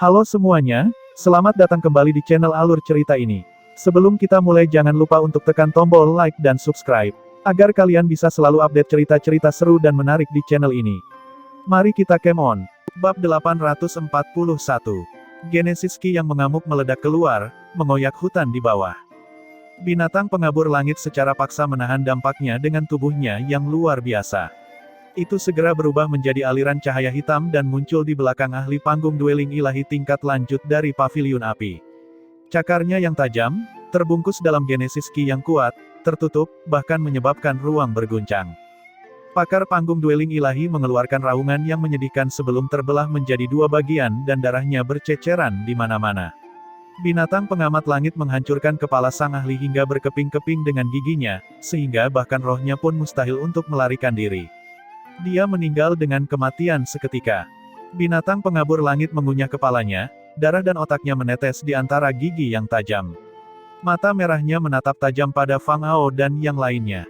Halo semuanya, selamat datang kembali di channel Alur Cerita ini. Sebelum kita mulai jangan lupa untuk tekan tombol like dan subscribe, agar kalian bisa selalu update cerita-cerita seru dan menarik di channel ini. Mari kita game on. Bab 841. Genesis Ki yang mengamuk meledak keluar, mengoyak hutan di bawah. Binatang pengabur langit secara paksa menahan dampaknya dengan tubuhnya yang luar biasa. Itu segera berubah menjadi aliran cahaya hitam dan muncul di belakang ahli panggung dueling ilahi tingkat lanjut dari paviliun api. Cakarnya yang tajam, terbungkus dalam Genesis Ki yang kuat, tertutup, bahkan menyebabkan ruang berguncang. Pakar panggung dueling ilahi mengeluarkan raungan yang menyedihkan sebelum terbelah menjadi dua bagian dan darahnya berceceran di mana-mana. Binatang pengamat langit menghancurkan kepala sang ahli hingga berkeping-keping dengan giginya, sehingga bahkan rohnya pun mustahil untuk melarikan diri. Dia meninggal dengan kematian seketika. Binatang pengabur langit mengunyah kepalanya, darah dan otaknya menetes di antara gigi yang tajam. Mata merahnya menatap tajam pada Fang Ao dan yang lainnya.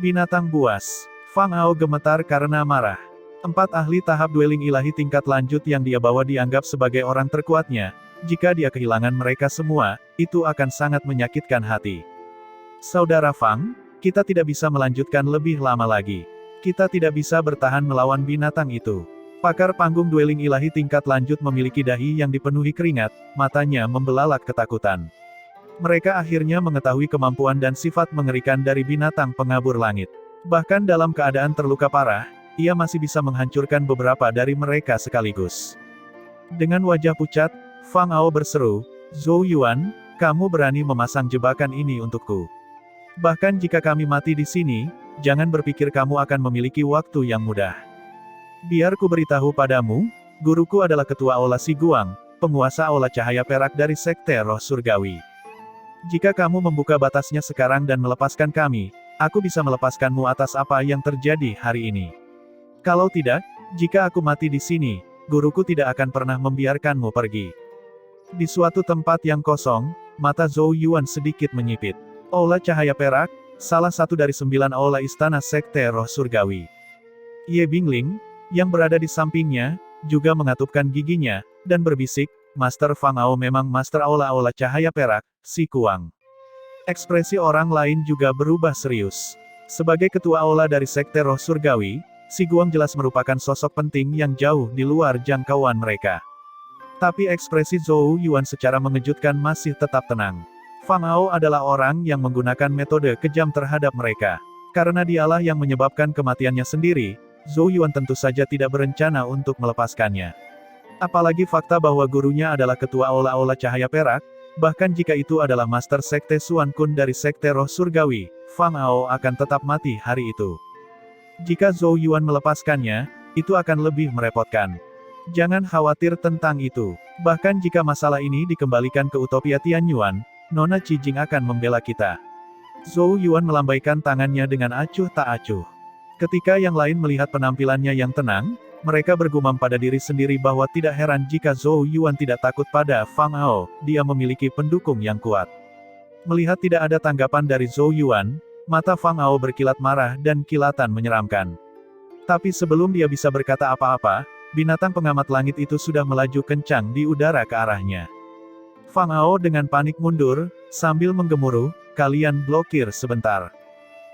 Binatang buas. Fang Ao gemetar karena marah. 4 ahli tahap dueling ilahi tingkat lanjut yang dia bawa dianggap sebagai orang terkuatnya. Jika dia kehilangan mereka semua, itu akan sangat menyakitkan hati. Saudara Fang, kita tidak bisa melanjutkan lebih lama lagi. Kita tidak bisa bertahan melawan binatang itu. Pakar panggung dueling ilahi tingkat lanjut memiliki dahi yang dipenuhi keringat, matanya membelalak ketakutan. Mereka akhirnya mengetahui kemampuan dan sifat mengerikan dari binatang pengabur langit. Bahkan dalam keadaan terluka parah, ia masih bisa menghancurkan beberapa dari mereka sekaligus. Dengan wajah pucat, Fang Ao berseru, "Zhou Yuan, kamu berani memasang jebakan ini untukku. Bahkan jika kami mati di sini, jangan berpikir kamu akan memiliki waktu yang mudah. Biar ku beritahu padamu, guruku adalah ketua Aula Siguang, penguasa Aula Cahaya Perak dari Sekte Roh Surgawi. Jika kamu membuka batasnya sekarang dan melepaskan kami, aku bisa melepaskanmu atas apa yang terjadi hari ini. Kalau tidak, jika aku mati di sini, guruku tidak akan pernah membiarkanmu pergi." Di suatu tempat yang kosong, mata Zhou Yuan sedikit menyipit. Aula Cahaya Perak, salah satu dari 9 aula istana Sekte Roh Surgawi. Ye Bingling, yang berada di sampingnya, juga mengatupkan giginya, dan berbisik, "Master Fang Ao memang Master Aula-Aula Cahaya Perak, Si Kuang." Ekspresi orang lain juga berubah serius. Sebagai ketua aula dari Sekte Roh Surgawi, Si Kuang jelas merupakan sosok penting yang jauh di luar jangkauan mereka. Tapi ekspresi Zhou Yuan secara mengejutkan masih tetap tenang. Fang Ao adalah orang yang menggunakan metode kejam terhadap mereka. Karena dialah yang menyebabkan kematiannya sendiri, Zhou Yuan tentu saja tidak berencana untuk melepaskannya. Apalagi fakta bahwa gurunya adalah ketua Aula-Aula Cahaya Perak, bahkan jika itu adalah Master Sekte Suan Kun dari Sekte Roh Surgawi, Fang Ao akan tetap mati hari itu. Jika Zhou Yuan melepaskannya, itu akan lebih merepotkan. Jangan khawatir tentang itu. Bahkan jika masalah ini dikembalikan ke Utopia Tianyuan, Nona Cijing akan membela kita. Zhou Yuan melambaikan tangannya dengan acuh tak acuh. Ketika yang lain melihat penampilannya yang tenang, mereka bergumam pada diri sendiri bahwa tidak heran jika Zhou Yuan tidak takut pada Fang Ao, dia memiliki pendukung yang kuat. Melihat tidak ada tanggapan dari Zhou Yuan, mata Fang Ao berkilat marah dan kilatan menyeramkan. Tapi sebelum dia bisa berkata apa-apa, binatang pengamat langit itu sudah melaju kencang di udara ke arahnya. Fang Ao dengan panik mundur, sambil menggemuruh, "Kalian blokir sebentar.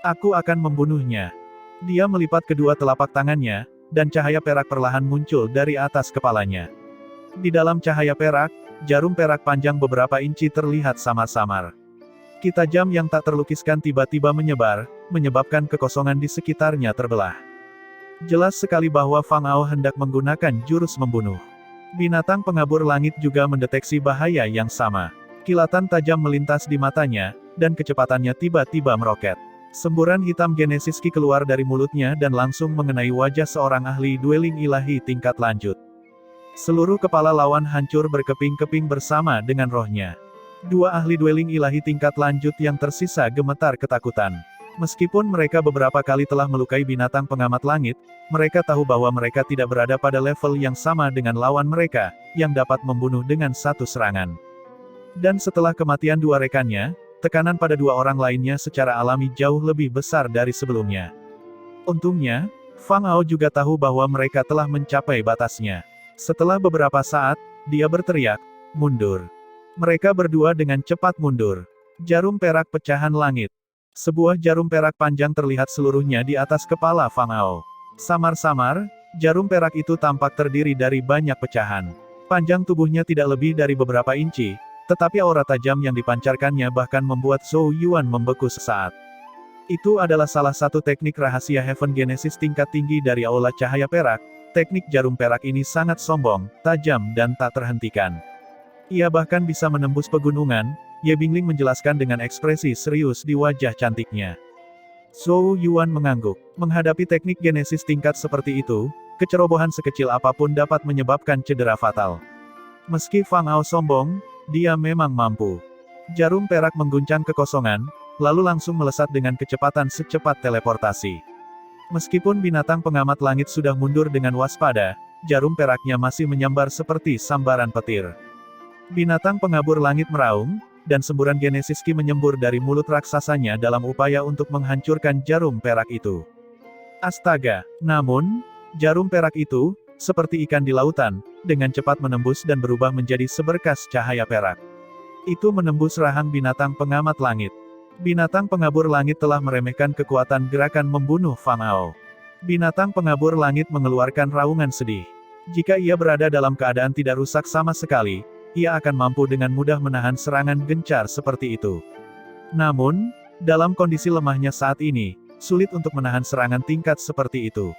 Aku akan membunuhnya." Dia melipat kedua telapak tangannya, dan cahaya perak perlahan muncul dari atas kepalanya. Di dalam cahaya perak, jarum perak panjang beberapa inci terlihat samar-samar. Ki tajam yang tak terlukiskan tiba-tiba menyebar, menyebabkan kekosongan di sekitarnya terbelah. Jelas sekali bahwa Fang Ao hendak menggunakan jurus membunuh. Binatang pengabur langit juga mendeteksi bahaya yang sama. Kilatan tajam melintas di matanya, dan kecepatannya tiba-tiba meroket. Semburan hitam Genesis Ki keluar dari mulutnya dan langsung mengenai wajah seorang ahli dueling ilahi tingkat lanjut. Seluruh kepala lawan hancur berkeping-keping bersama dengan rohnya. 2 ahli dueling ilahi tingkat lanjut yang tersisa gemetar ketakutan. Meskipun mereka beberapa kali telah melukai binatang pengamat langit, mereka tahu bahwa mereka tidak berada pada level yang sama dengan lawan mereka, yang dapat membunuh dengan satu serangan. Dan setelah kematian 2 rekannya, tekanan pada 2 orang lainnya secara alami jauh lebih besar dari sebelumnya. Untungnya, Fang Ao juga tahu bahwa mereka telah mencapai batasnya. Setelah beberapa saat, dia berteriak, "Mundur!" Mereka berdua dengan cepat mundur. Jarum perak pecahan langit. Sebuah jarum perak panjang terlihat seluruhnya di atas kepala Fang Ao. Samar-samar, jarum perak itu tampak terdiri dari banyak pecahan. Panjang tubuhnya tidak lebih dari beberapa inci, tetapi aura tajam yang dipancarkannya bahkan membuat Zhou Yuan membeku sesaat. Itu adalah salah satu teknik rahasia Heaven Genesis tingkat tinggi dari Aula Cahaya Perak. Teknik jarum perak ini sangat sombong, tajam dan tak terhentikan. Ia bahkan bisa menembus pegunungan, Ye Bingling menjelaskan dengan ekspresi serius di wajah cantiknya. Zhou Yuan mengangguk. Menghadapi teknik genesis tingkat seperti itu, kecerobohan sekecil apapun dapat menyebabkan cedera fatal. Meski Fang Ao sombong, dia memang mampu. Jarum perak mengguncang kekosongan, lalu langsung melesat dengan kecepatan secepat teleportasi. Meskipun binatang pengamat langit sudah mundur dengan waspada, jarum peraknya masih menyambar seperti sambaran petir. Binatang pengabur langit meraung, dan semburan genesis ki menyembur dari mulut raksasanya dalam upaya untuk menghancurkan jarum perak itu. Astaga! Namun, jarum perak itu, seperti ikan di lautan, dengan cepat menembus dan berubah menjadi seberkas cahaya perak. Itu menembus rahang binatang pengamat langit. Binatang pengabur langit telah meremehkan kekuatan gerakan membunuh Fang Ao. Binatang pengabur langit mengeluarkan raungan sedih. Jika ia berada dalam keadaan tidak rusak sama sekali, ia akan mampu dengan mudah menahan serangan gencar seperti itu. Namun, dalam kondisi lemahnya saat ini, sulit untuk menahan serangan tingkat seperti itu.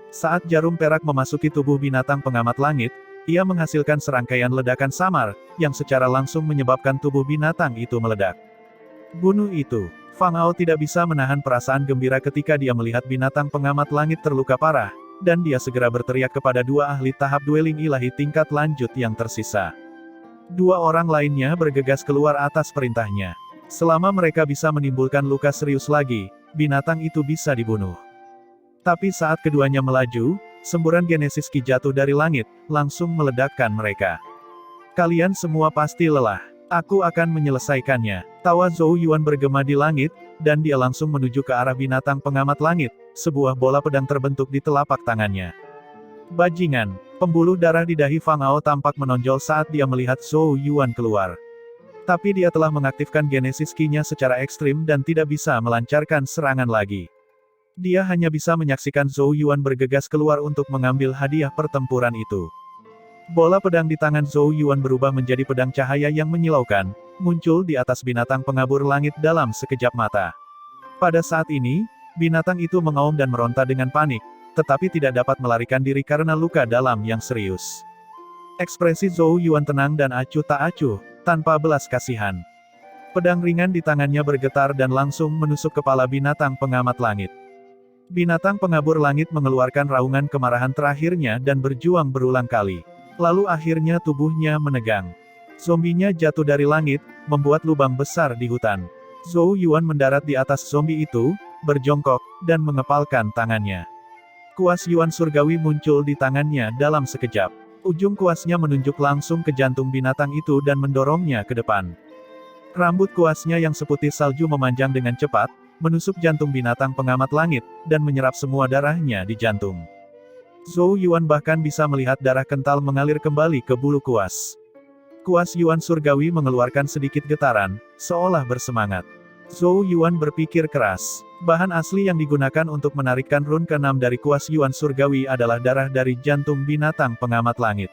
Saat jarum perak memasuki tubuh binatang pengamat langit, ia menghasilkan serangkaian ledakan samar, yang secara langsung menyebabkan tubuh binatang itu meledak. Bunuh itu. Fang Ao tidak bisa menahan perasaan gembira ketika dia melihat binatang pengamat langit terluka parah, dan dia segera berteriak kepada dua ahli tahap dueling ilahi tingkat lanjut yang tersisa. Dua orang lainnya bergegas keluar atas perintahnya. Selama mereka bisa menimbulkan luka serius lagi, binatang itu bisa dibunuh. Tapi saat keduanya melaju, semburan genesis ki jatuh dari langit, langsung meledakkan mereka. Kalian semua pasti lelah. Aku akan menyelesaikannya. Tawa Zhou Yuan bergema di langit, dan dia langsung menuju ke arah binatang pengamat langit. Sebuah bola pedang terbentuk di telapak tangannya. Bajingan! Pembuluh darah di dahi Fang Ao tampak menonjol saat dia melihat Zhou Yuan keluar. Tapi dia telah mengaktifkan genesis ki-nya secara ekstrim dan tidak bisa melancarkan serangan lagi. Dia hanya bisa menyaksikan Zhou Yuan bergegas keluar untuk mengambil hadiah pertempuran itu. Bola pedang di tangan Zhou Yuan berubah menjadi pedang cahaya yang menyilaukan, muncul di atas binatang pengabur langit dalam sekejap mata. Pada saat ini, binatang itu mengaum dan meronta dengan panik, tetapi tidak dapat melarikan diri karena luka dalam yang serius. Ekspresi Zhou Yuan tenang dan acuh tak acuh, tanpa belas kasihan. Pedang ringan di tangannya bergetar dan langsung menusuk kepala binatang pengamat langit. Binatang pengabur langit mengeluarkan raungan kemarahan terakhirnya dan berjuang berulang kali. Lalu akhirnya tubuhnya menegang. Zombinya jatuh dari langit, membuat lubang besar di hutan. Zhou Yuan mendarat di atas zombie itu, berjongkok, dan mengepalkan tangannya. Kuas Yuan surgawi muncul di tangannya dalam sekejap. Ujung kuasnya menunjuk langsung ke jantung binatang itu dan mendorongnya ke depan. Rambut kuasnya yang seputih salju memanjang dengan cepat, menusuk jantung binatang pengamat langit, dan menyerap semua darahnya di jantung. Zhou Yuan bahkan bisa melihat darah kental mengalir kembali ke bulu kuas. Kuas Yuan surgawi mengeluarkan sedikit getaran, seolah bersemangat. Zhou Yuan berpikir keras. Bahan asli yang digunakan untuk menarikkan rune ke-6 dari kuas Yuan surgawi adalah darah dari jantung binatang pengamat langit.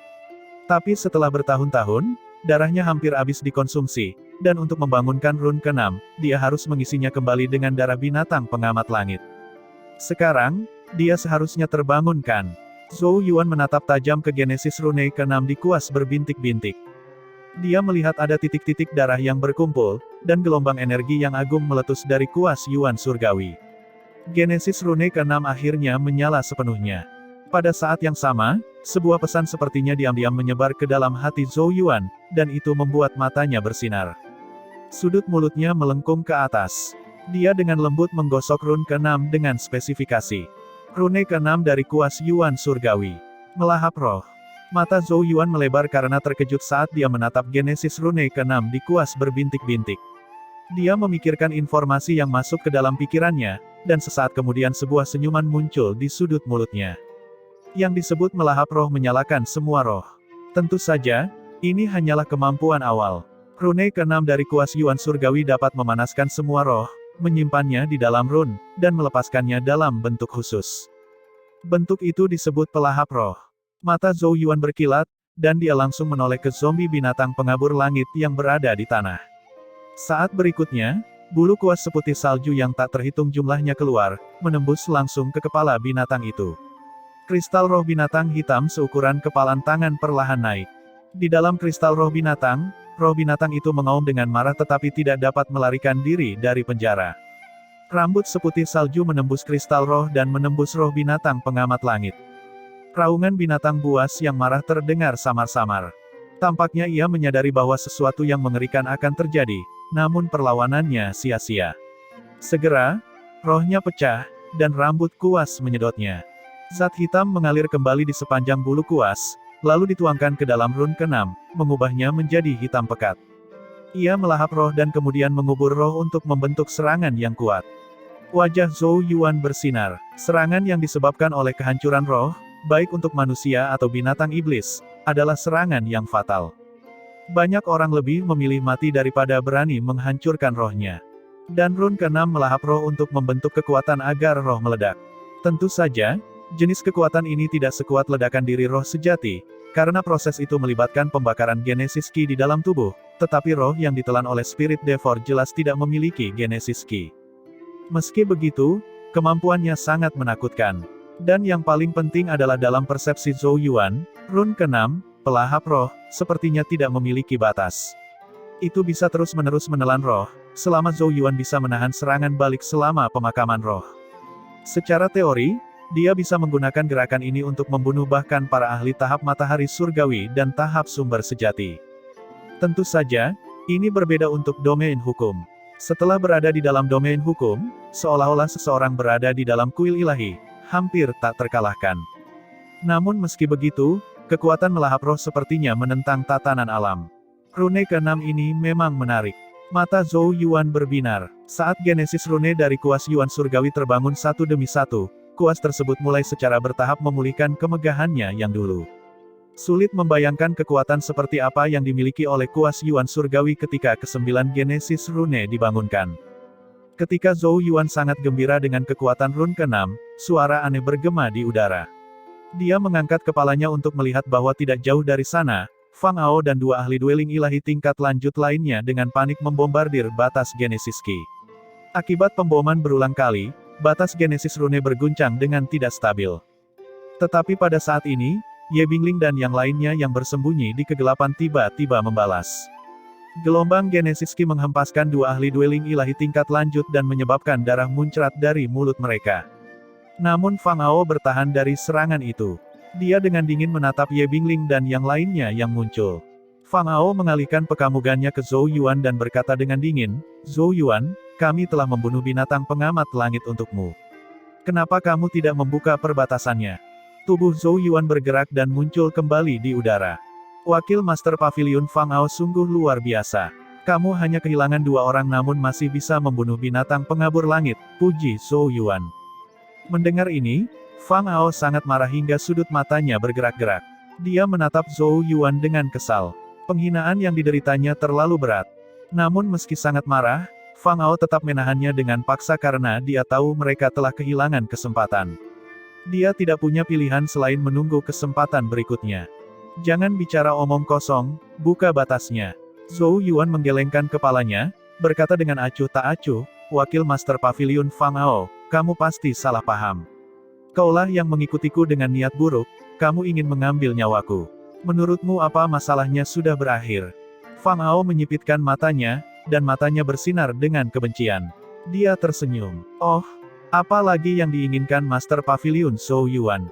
Tapi setelah bertahun-tahun, darahnya hampir habis dikonsumsi, dan untuk membangunkan rune ke-6, dia harus mengisinya kembali dengan darah binatang pengamat langit. Sekarang, dia seharusnya terbangunkan. Zhou Yuan menatap tajam ke genesis rune ke-6 di kuas berbintik-bintik. Dia melihat ada titik-titik darah yang berkumpul, dan gelombang energi yang agung meletus dari kuas Yuan surgawi. Genesis rune ke-6 akhirnya menyala sepenuhnya. Pada saat yang sama, sebuah pesan sepertinya diam-diam menyebar ke dalam hati Zhou Yuan, dan itu membuat matanya bersinar. Sudut mulutnya melengkung ke atas. Dia dengan lembut menggosok rune ke-6 dengan spesifikasi. Rune ke-6 dari kuas Yuan surgawi. Melahap roh. Mata Zhou Yuan melebar karena terkejut saat dia menatap genesis rune ke-6 di kuas berbintik-bintik. Dia memikirkan informasi yang masuk ke dalam pikirannya, dan sesaat kemudian sebuah senyuman muncul di sudut mulutnya. Yang disebut melahap roh menyalakan semua roh. Tentu saja, ini hanyalah kemampuan awal. Rune ke-6 dari kuas Yuan Surgawi dapat memanaskan semua roh, menyimpannya di dalam rune, dan melepaskannya dalam bentuk khusus. Bentuk itu disebut pelahap roh. Mata Zhou Yuan berkilat, dan dia langsung menoleh ke zombie binatang pengabur langit yang berada di tanah. Saat berikutnya, bulu kuas seputih salju yang tak terhitung jumlahnya keluar, menembus langsung ke kepala binatang itu. Kristal roh binatang hitam seukuran kepalan tangan perlahan naik. Di dalam kristal roh binatang itu mengaum dengan marah tetapi tidak dapat melarikan diri dari penjara. Rambut seputih salju menembus kristal roh dan menembus roh binatang pengamat langit. Raungan binatang buas yang marah terdengar samar-samar. Tampaknya ia menyadari bahwa sesuatu yang mengerikan akan terjadi, namun perlawanannya sia-sia. Segera, rohnya pecah, dan rambut kuas menyedotnya. Zat hitam mengalir kembali di sepanjang bulu kuas, lalu dituangkan ke dalam rune ke-6, mengubahnya menjadi hitam pekat. Ia melahap roh dan kemudian mengubur roh untuk membentuk serangan yang kuat. Wajah Zhou Yuan bersinar. Serangan yang disebabkan oleh kehancuran roh, baik untuk manusia atau binatang iblis, adalah serangan yang fatal. Banyak orang lebih memilih mati daripada berani menghancurkan rohnya. Dan rune ke-6 melahap roh untuk membentuk kekuatan agar roh meledak. Tentu saja, jenis kekuatan ini tidak sekuat ledakan diri roh sejati, karena proses itu melibatkan pembakaran Genesis Ki di dalam tubuh, tetapi roh yang ditelan oleh Spirit Devourer jelas tidak memiliki Genesis Ki. Meski begitu, kemampuannya sangat menakutkan. Dan yang paling penting adalah dalam persepsi Zhou Yuan, rune ke-6, pelahap roh, sepertinya tidak memiliki batas. Itu bisa terus-menerus menelan roh, selama Zhou Yuan bisa menahan serangan balik selama pemakaman roh. Secara teori, dia bisa menggunakan gerakan ini untuk membunuh bahkan para ahli tahap matahari surgawi dan tahap sumber sejati. Tentu saja, ini berbeda untuk domain hukum. Setelah berada di dalam domain hukum, seolah-olah seseorang berada di dalam kuil ilahi, hampir tak terkalahkan. Namun meski begitu, kekuatan melahap roh sepertinya menentang tatanan alam. Rune ke-6 ini memang menarik. Mata Zhou Yuan berbinar. Saat Genesis rune dari kuas Yuan Surgawi terbangun satu demi satu, kuas tersebut mulai secara bertahap memulihkan kemegahannya yang dulu. Sulit membayangkan kekuatan seperti apa yang dimiliki oleh kuas Yuan Surgawi ketika ke-9 Genesis rune dibangunkan. Ketika Zhou Yuan sangat gembira dengan kekuatan rune ke-6, suara aneh bergema di udara. Dia mengangkat kepalanya untuk melihat bahwa tidak jauh dari sana, Fang Ao dan dua ahli dueling ilahi tingkat lanjut lainnya dengan panik membombardir batas Genesis Ki. Akibat pemboman berulang kali, batas Genesis rune berguncang dengan tidak stabil. Tetapi pada saat ini, Ye Bingling dan yang lainnya yang bersembunyi di kegelapan tiba-tiba membalas. Gelombang Genesis Ki menghempaskan dua ahli dueling ilahi tingkat lanjut dan menyebabkan darah muncrat dari mulut mereka. Namun Fang Ao bertahan dari serangan itu. Dia dengan dingin menatap Ye Bingling dan yang lainnya yang muncul. Fang Ao mengalihkan pekamugannya ke Zhou Yuan dan berkata dengan dingin, "Zhou Yuan, kami telah membunuh binatang pengamat langit untukmu. Kenapa kamu tidak membuka perbatasannya?" Tubuh Zhou Yuan bergerak dan muncul kembali di udara. Wakil Master Pavilion Fang Ao sungguh luar biasa. Kamu hanya kehilangan dua orang namun masih bisa membunuh binatang pengabur langit, puji Zhou Yuan. Mendengar ini, Fang Ao sangat marah hingga sudut matanya bergerak-gerak. Dia menatap Zhou Yuan dengan kesal. Penghinaan yang dideritanya terlalu berat. Namun meski sangat marah, Fang Ao tetap menahannya dengan paksa karena dia tahu mereka telah kehilangan kesempatan. Dia tidak punya pilihan selain menunggu kesempatan berikutnya. Jangan bicara omong kosong, buka batasnya. Zhou Yuan menggelengkan kepalanya, berkata dengan acuh tak acuh, "Wakil Master Pavilion Fang Ao, kamu pasti salah paham. Kaulah yang mengikutiku dengan niat buruk, kamu ingin mengambil nyawaku. Menurutmu apa masalahnya sudah berakhir?" Fang Ao menyipitkan matanya, dan matanya bersinar dengan kebencian. Dia tersenyum. "Oh, apa lagi yang diinginkan Master Pavilion Zhou Yuan?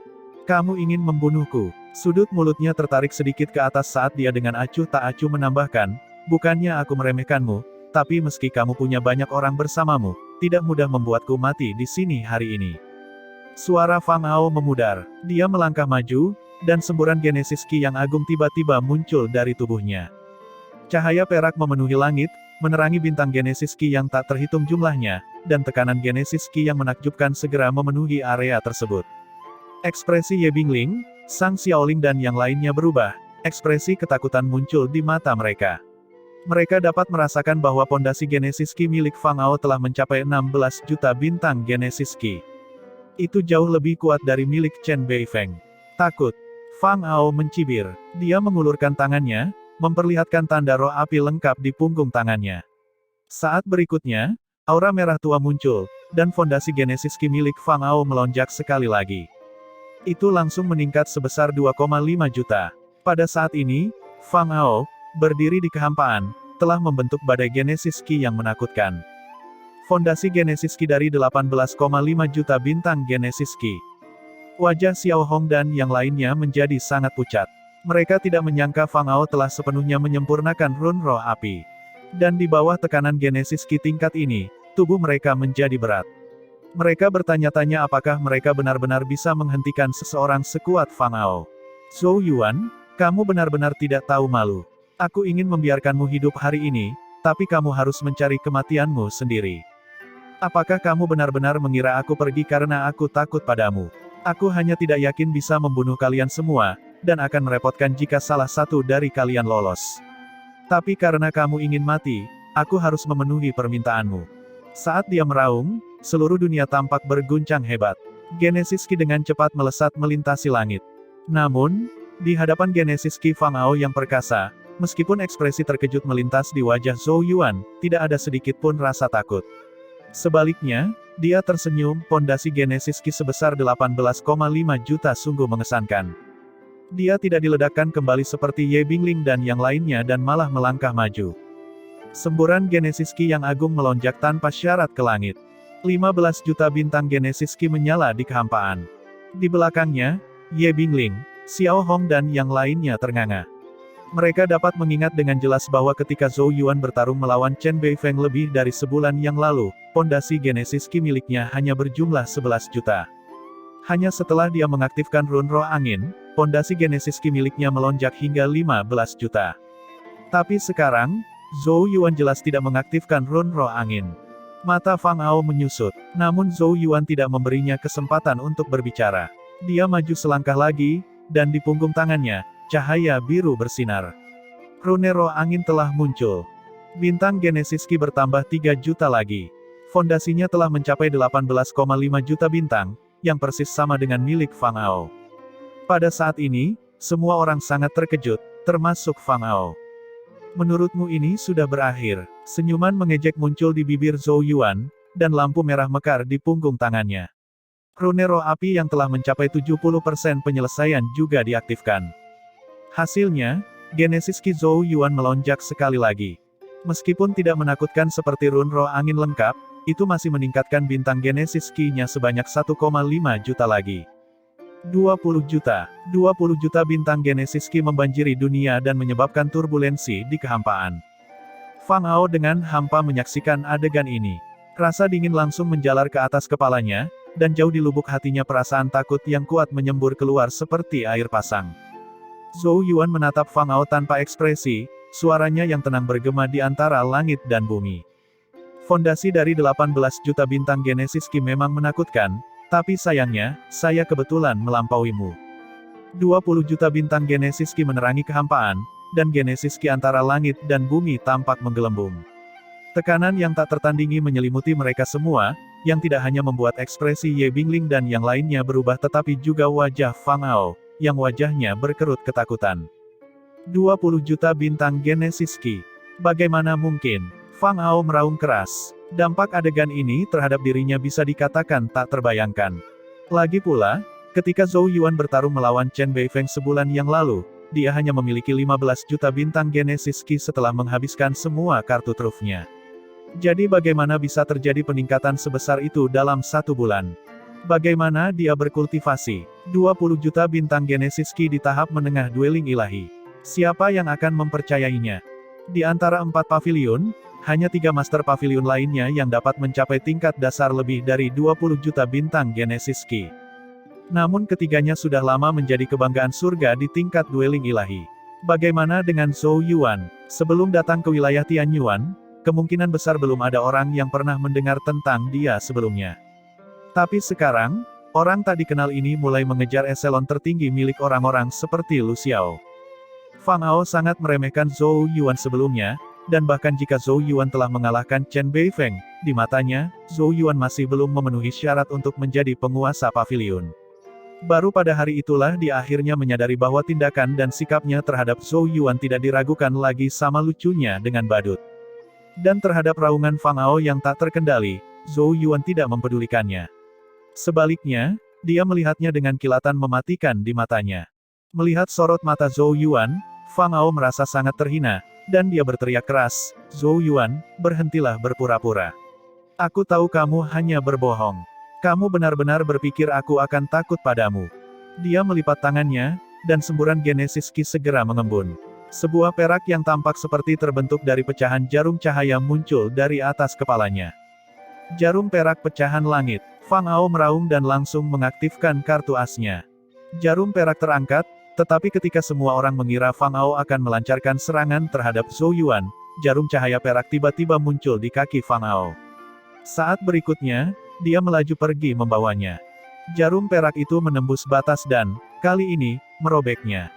Kamu ingin membunuhku?" Sudut mulutnya tertarik sedikit ke atas saat dia dengan acuh tak acuh menambahkan, "Bukannya aku meremehkanmu, tapi meski kamu punya banyak orang bersamamu, tidak mudah membuatku mati di sini hari ini." Suara Fang Ao memudar. Dia melangkah maju, dan semburan Genesis Ki yang agung tiba-tiba muncul dari tubuhnya. Cahaya perak memenuhi langit, menerangi bintang Genesis Ki yang tak terhitung jumlahnya, dan tekanan Genesis Ki yang menakjubkan segera memenuhi area tersebut. Ekspresi Ye Bingling, Sang Xiaoling dan yang lainnya berubah, Ekspresi ketakutan muncul di mata mereka. Mereka dapat merasakan bahwa pondasi Genesis Ki milik Fang Ao telah mencapai 16 juta bintang Genesis Ki. Itu jauh lebih kuat dari milik Chen Beifeng. Takut. Fang Ao mencibir. Dia mengulurkan tangannya, memperlihatkan tanda roh api lengkap di punggung tangannya. Saat berikutnya, aura merah tua muncul, dan fondasi Genesis Ki milik Fang Ao melonjak sekali lagi. Itu langsung meningkat sebesar 2,5 juta. Pada saat ini, Fang Ao, berdiri di kehampaan, telah membentuk badai Genesis Ki yang menakutkan. Fondasi Genesis Ki dari 18,5 juta bintang Genesis Ki. Wajah Xiao Hong dan yang lainnya menjadi sangat pucat. Mereka tidak menyangka Fang Ao telah sepenuhnya menyempurnakan rune roh api. Dan di bawah tekanan Genesis Ki tingkat ini, tubuh mereka menjadi berat. Mereka bertanya-tanya apakah mereka benar-benar bisa menghentikan seseorang sekuat Fang Ao. Zhou Yuan, kamu benar-benar tidak tahu malu. Aku ingin membiarkanmu hidup hari ini, tapi kamu harus mencari kematianmu sendiri. Apakah kamu benar-benar mengira aku pergi karena aku takut padamu? Aku hanya tidak yakin bisa membunuh kalian semua, dan akan merepotkan jika salah satu dari kalian lolos. Tapi karena kamu ingin mati, aku harus memenuhi permintaanmu. Saat dia meraung, seluruh dunia tampak berguncang hebat. Genesis Ki dengan cepat melesat melintasi langit. Namun, di hadapan Genesis Ki Fang Ao yang perkasa, meskipun ekspresi terkejut melintas di wajah Zhou Yuan, tidak ada sedikit pun rasa takut. Sebaliknya, dia tersenyum, pondasi Genesis Ki sebesar 18,5 juta sungguh mengesankan. Dia tidak diledakkan kembali seperti Ye Bingling dan yang lainnya dan malah melangkah maju. Semburan Genesis Ki yang agung melonjak tanpa syarat ke langit. 15 juta bintang Genesis Ki menyala di kehampaan. Di belakangnya, Ye Bingling, Xiao Hong dan yang lainnya ternganga. Mereka dapat mengingat dengan jelas bahwa ketika Zhou Yuan bertarung melawan Chen Beifeng lebih dari sebulan yang lalu, pondasi Genesis Ki miliknya hanya berjumlah 11 juta. Hanya setelah dia mengaktifkan rune roh angin, pondasi Genesis Ki miliknya melonjak hingga 15 juta. Tapi sekarang, Zhou Yuan jelas tidak mengaktifkan rune roh angin. Mata Fang Ao menyusut, namun Zhou Yuan tidak memberinya kesempatan untuk berbicara. Dia maju selangkah lagi, dan di punggung tangannya, cahaya biru bersinar. Rune roh angin telah muncul. Bintang Genesis Ki bertambah 3 juta lagi. Fondasinya telah mencapai 18,5 juta bintang, yang persis sama dengan milik Fang Ao. Pada saat ini, semua orang sangat terkejut, termasuk Fang Ao. Menurutmu ini sudah berakhir? Senyuman mengejek muncul di bibir Zhou Yuan, dan lampu merah mekar di punggung tangannya. Rune roh api yang telah mencapai 70% penyelesaian juga diaktifkan. Hasilnya, Genesis Ki Zhou Yuan melonjak sekali lagi. Meskipun tidak menakutkan seperti rune roh angin lengkap, itu masih meningkatkan bintang Genesis Ki-nya sebanyak 1,5 juta lagi. 20 juta bintang Genesis Ki membanjiri dunia dan menyebabkan turbulensi di kehampaan. Fang Ao dengan hampa menyaksikan adegan ini. Rasa dingin langsung menjalar ke atas kepalanya, dan jauh di lubuk hatinya perasaan takut yang kuat menyembur keluar seperti air pasang. Zhou Yuan menatap Fang Ao tanpa ekspresi, suaranya yang tenang bergema di antara langit dan bumi. Fondasi dari 18 juta bintang Genesis Ki memang menakutkan, tapi sayangnya, saya kebetulan melampauimu. 20 juta bintang Genesis Ki menerangi kehampaan, dan Genesis Ki antara langit dan bumi tampak menggelembung. Tekanan yang tak tertandingi menyelimuti mereka semua, yang tidak hanya membuat ekspresi Ye Bingling dan yang lainnya berubah tetapi juga wajah Fang Ao, yang wajahnya berkerut ketakutan. 20 juta bintang Genesis Ki. Bagaimana mungkin? Fang Ao meraung keras. Dampak adegan ini terhadap dirinya bisa dikatakan tak terbayangkan. Lagi pula, ketika Zhou Yuan bertarung melawan Chen Beifeng sebulan yang lalu, dia hanya memiliki 15 juta bintang Genesis Ki setelah menghabiskan semua kartu trufnya. Jadi bagaimana bisa terjadi peningkatan sebesar itu dalam 1 bulan? Bagaimana dia berkultivasi 20 juta bintang Genesis Ki di tahap menengah dueling ilahi? Siapa yang akan mempercayainya? Di antara 4 pavilion, hanya 3 master pavilion lainnya yang dapat mencapai tingkat dasar lebih dari 20 juta bintang Genesis Ki. Namun ketiganya sudah lama menjadi kebanggaan surga di tingkat dueling ilahi. Bagaimana dengan Zhou Yuan? Sebelum datang ke wilayah Tianyuan, kemungkinan besar belum ada orang yang pernah mendengar tentang dia sebelumnya. Tapi sekarang, orang tak dikenal ini mulai mengejar eselon tertinggi milik orang-orang seperti Lu Xiao. Fang Ao sangat meremehkan Zhou Yuan sebelumnya, dan bahkan jika Zhou Yuan telah mengalahkan Chen Beifeng, di matanya, Zhou Yuan masih belum memenuhi syarat untuk menjadi penguasa pavilion. Baru pada hari itulah dia akhirnya menyadari bahwa tindakan dan sikapnya terhadap Zhou Yuan tidak diragukan lagi sama lucunya dengan badut. Dan terhadap raungan Fang Ao yang tak terkendali, Zhou Yuan tidak mempedulikannya. Sebaliknya, dia melihatnya dengan kilatan mematikan di matanya. Melihat sorot mata Zhou Yuan, Fang Ao merasa sangat terhina, dan dia berteriak keras, "Zhou Yuan, berhentilah berpura-pura. Aku tahu kamu hanya berbohong. Kamu benar-benar berpikir aku akan takut padamu." Dia melipat tangannya, dan semburan Genesis Ki segera mengembun. Sebuah perak yang tampak seperti terbentuk dari pecahan jarum cahaya muncul dari atas kepalanya. Jarum perak pecahan langit. Fang Ao meraung dan langsung mengaktifkan kartu asnya. Jarum perak terangkat, tetapi ketika semua orang mengira Fang Ao akan melancarkan serangan terhadap Zhou Yuan, jarum cahaya perak tiba-tiba muncul di kaki Fang Ao. Saat berikutnya, dia melaju pergi membawanya. Jarum perak itu menembus batas dan, kali ini, merobeknya.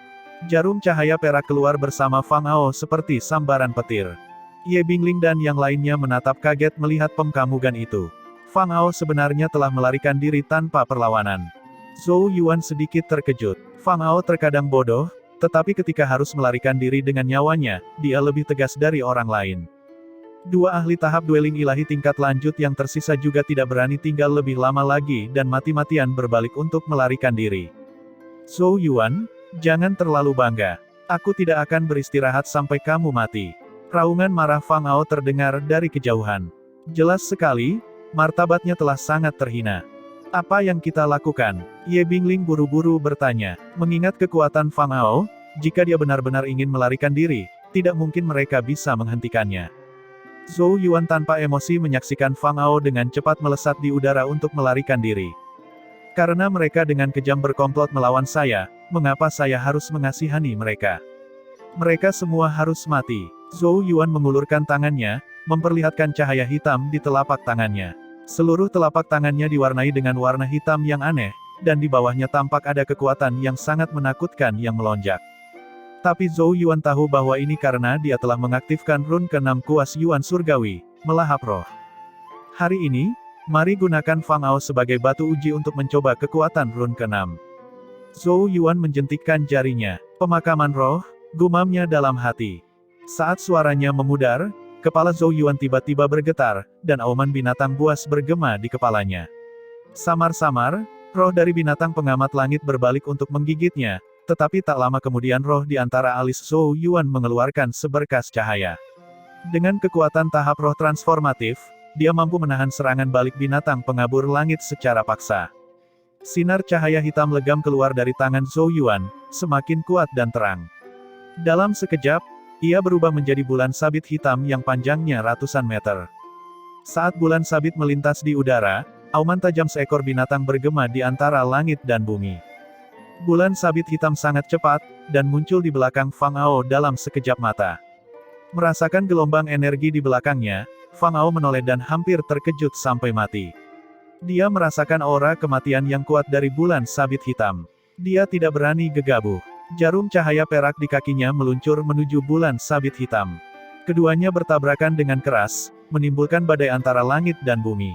Jarum cahaya perak keluar bersama Fang Ao seperti sambaran petir. Ye Bingling dan yang lainnya menatap kaget melihat pemkamugan itu. Fang Ao sebenarnya telah melarikan diri tanpa perlawanan. Zhou Yuan sedikit terkejut. Fang Ao terkadang bodoh, tetapi ketika harus melarikan diri dengan nyawanya, dia lebih tegas dari orang lain. Dua ahli tahap dueling ilahi tingkat lanjut yang tersisa juga tidak berani tinggal lebih lama lagi dan mati-matian berbalik untuk melarikan diri. "Zhou Yuan, jangan terlalu bangga. Aku tidak akan beristirahat sampai kamu mati." Raungan marah Fang Ao terdengar dari kejauhan. Jelas sekali, martabatnya telah sangat terhina. "Apa yang kita lakukan?" Ye Bingling buru-buru bertanya. Mengingat kekuatan Fang Ao, jika dia benar-benar ingin melarikan diri, tidak mungkin mereka bisa menghentikannya. Zhou Yuan tanpa emosi menyaksikan Fang Ao dengan cepat melesat di udara untuk melarikan diri. "Karena mereka dengan kejam berkomplot melawan saya, mengapa saya harus mengasihani mereka? Mereka semua harus mati." Zhou Yuan mengulurkan tangannya, memperlihatkan cahaya hitam di telapak tangannya. Seluruh telapak tangannya diwarnai dengan warna hitam yang aneh, dan di bawahnya tampak ada kekuatan yang sangat menakutkan yang melonjak. Tapi Zhou Yuan tahu bahwa ini karena dia telah mengaktifkan rune ke-6 kuas Yuan Surgawi, melahap roh. Hari ini, mari gunakan Fang Ao sebagai batu uji untuk mencoba kekuatan rune ke-6. Zhou Yuan menjentikkan jarinya. "Pemakaman roh," gumamnya dalam hati. Saat suaranya memudar, kepala Zhou Yuan tiba-tiba bergetar, dan auman binatang buas bergema di kepalanya. Samar-samar, roh dari binatang pengamat langit berbalik untuk menggigitnya, tetapi tak lama kemudian roh di antara alis Zhou Yuan mengeluarkan seberkas cahaya. Dengan kekuatan tahap roh transformatif, dia mampu menahan serangan balik binatang pengabur langit secara paksa. Sinar cahaya hitam legam keluar dari tangan Zhou Yuan, semakin kuat dan terang. Dalam sekejap, ia berubah menjadi bulan sabit hitam yang panjangnya ratusan meter. Saat bulan sabit melintas di udara, auman tajam seekor binatang bergema di antara langit dan bumi. Bulan sabit hitam sangat cepat, dan muncul di belakang Fang Ao dalam sekejap mata. Merasakan gelombang energi di belakangnya, Fang Ao menoleh dan hampir terkejut sampai mati. Dia merasakan aura kematian yang kuat dari bulan sabit hitam. Dia tidak berani gegabah. Jarum cahaya perak di kakinya meluncur menuju bulan sabit hitam. Keduanya bertabrakan dengan keras, menimbulkan badai antara langit dan bumi.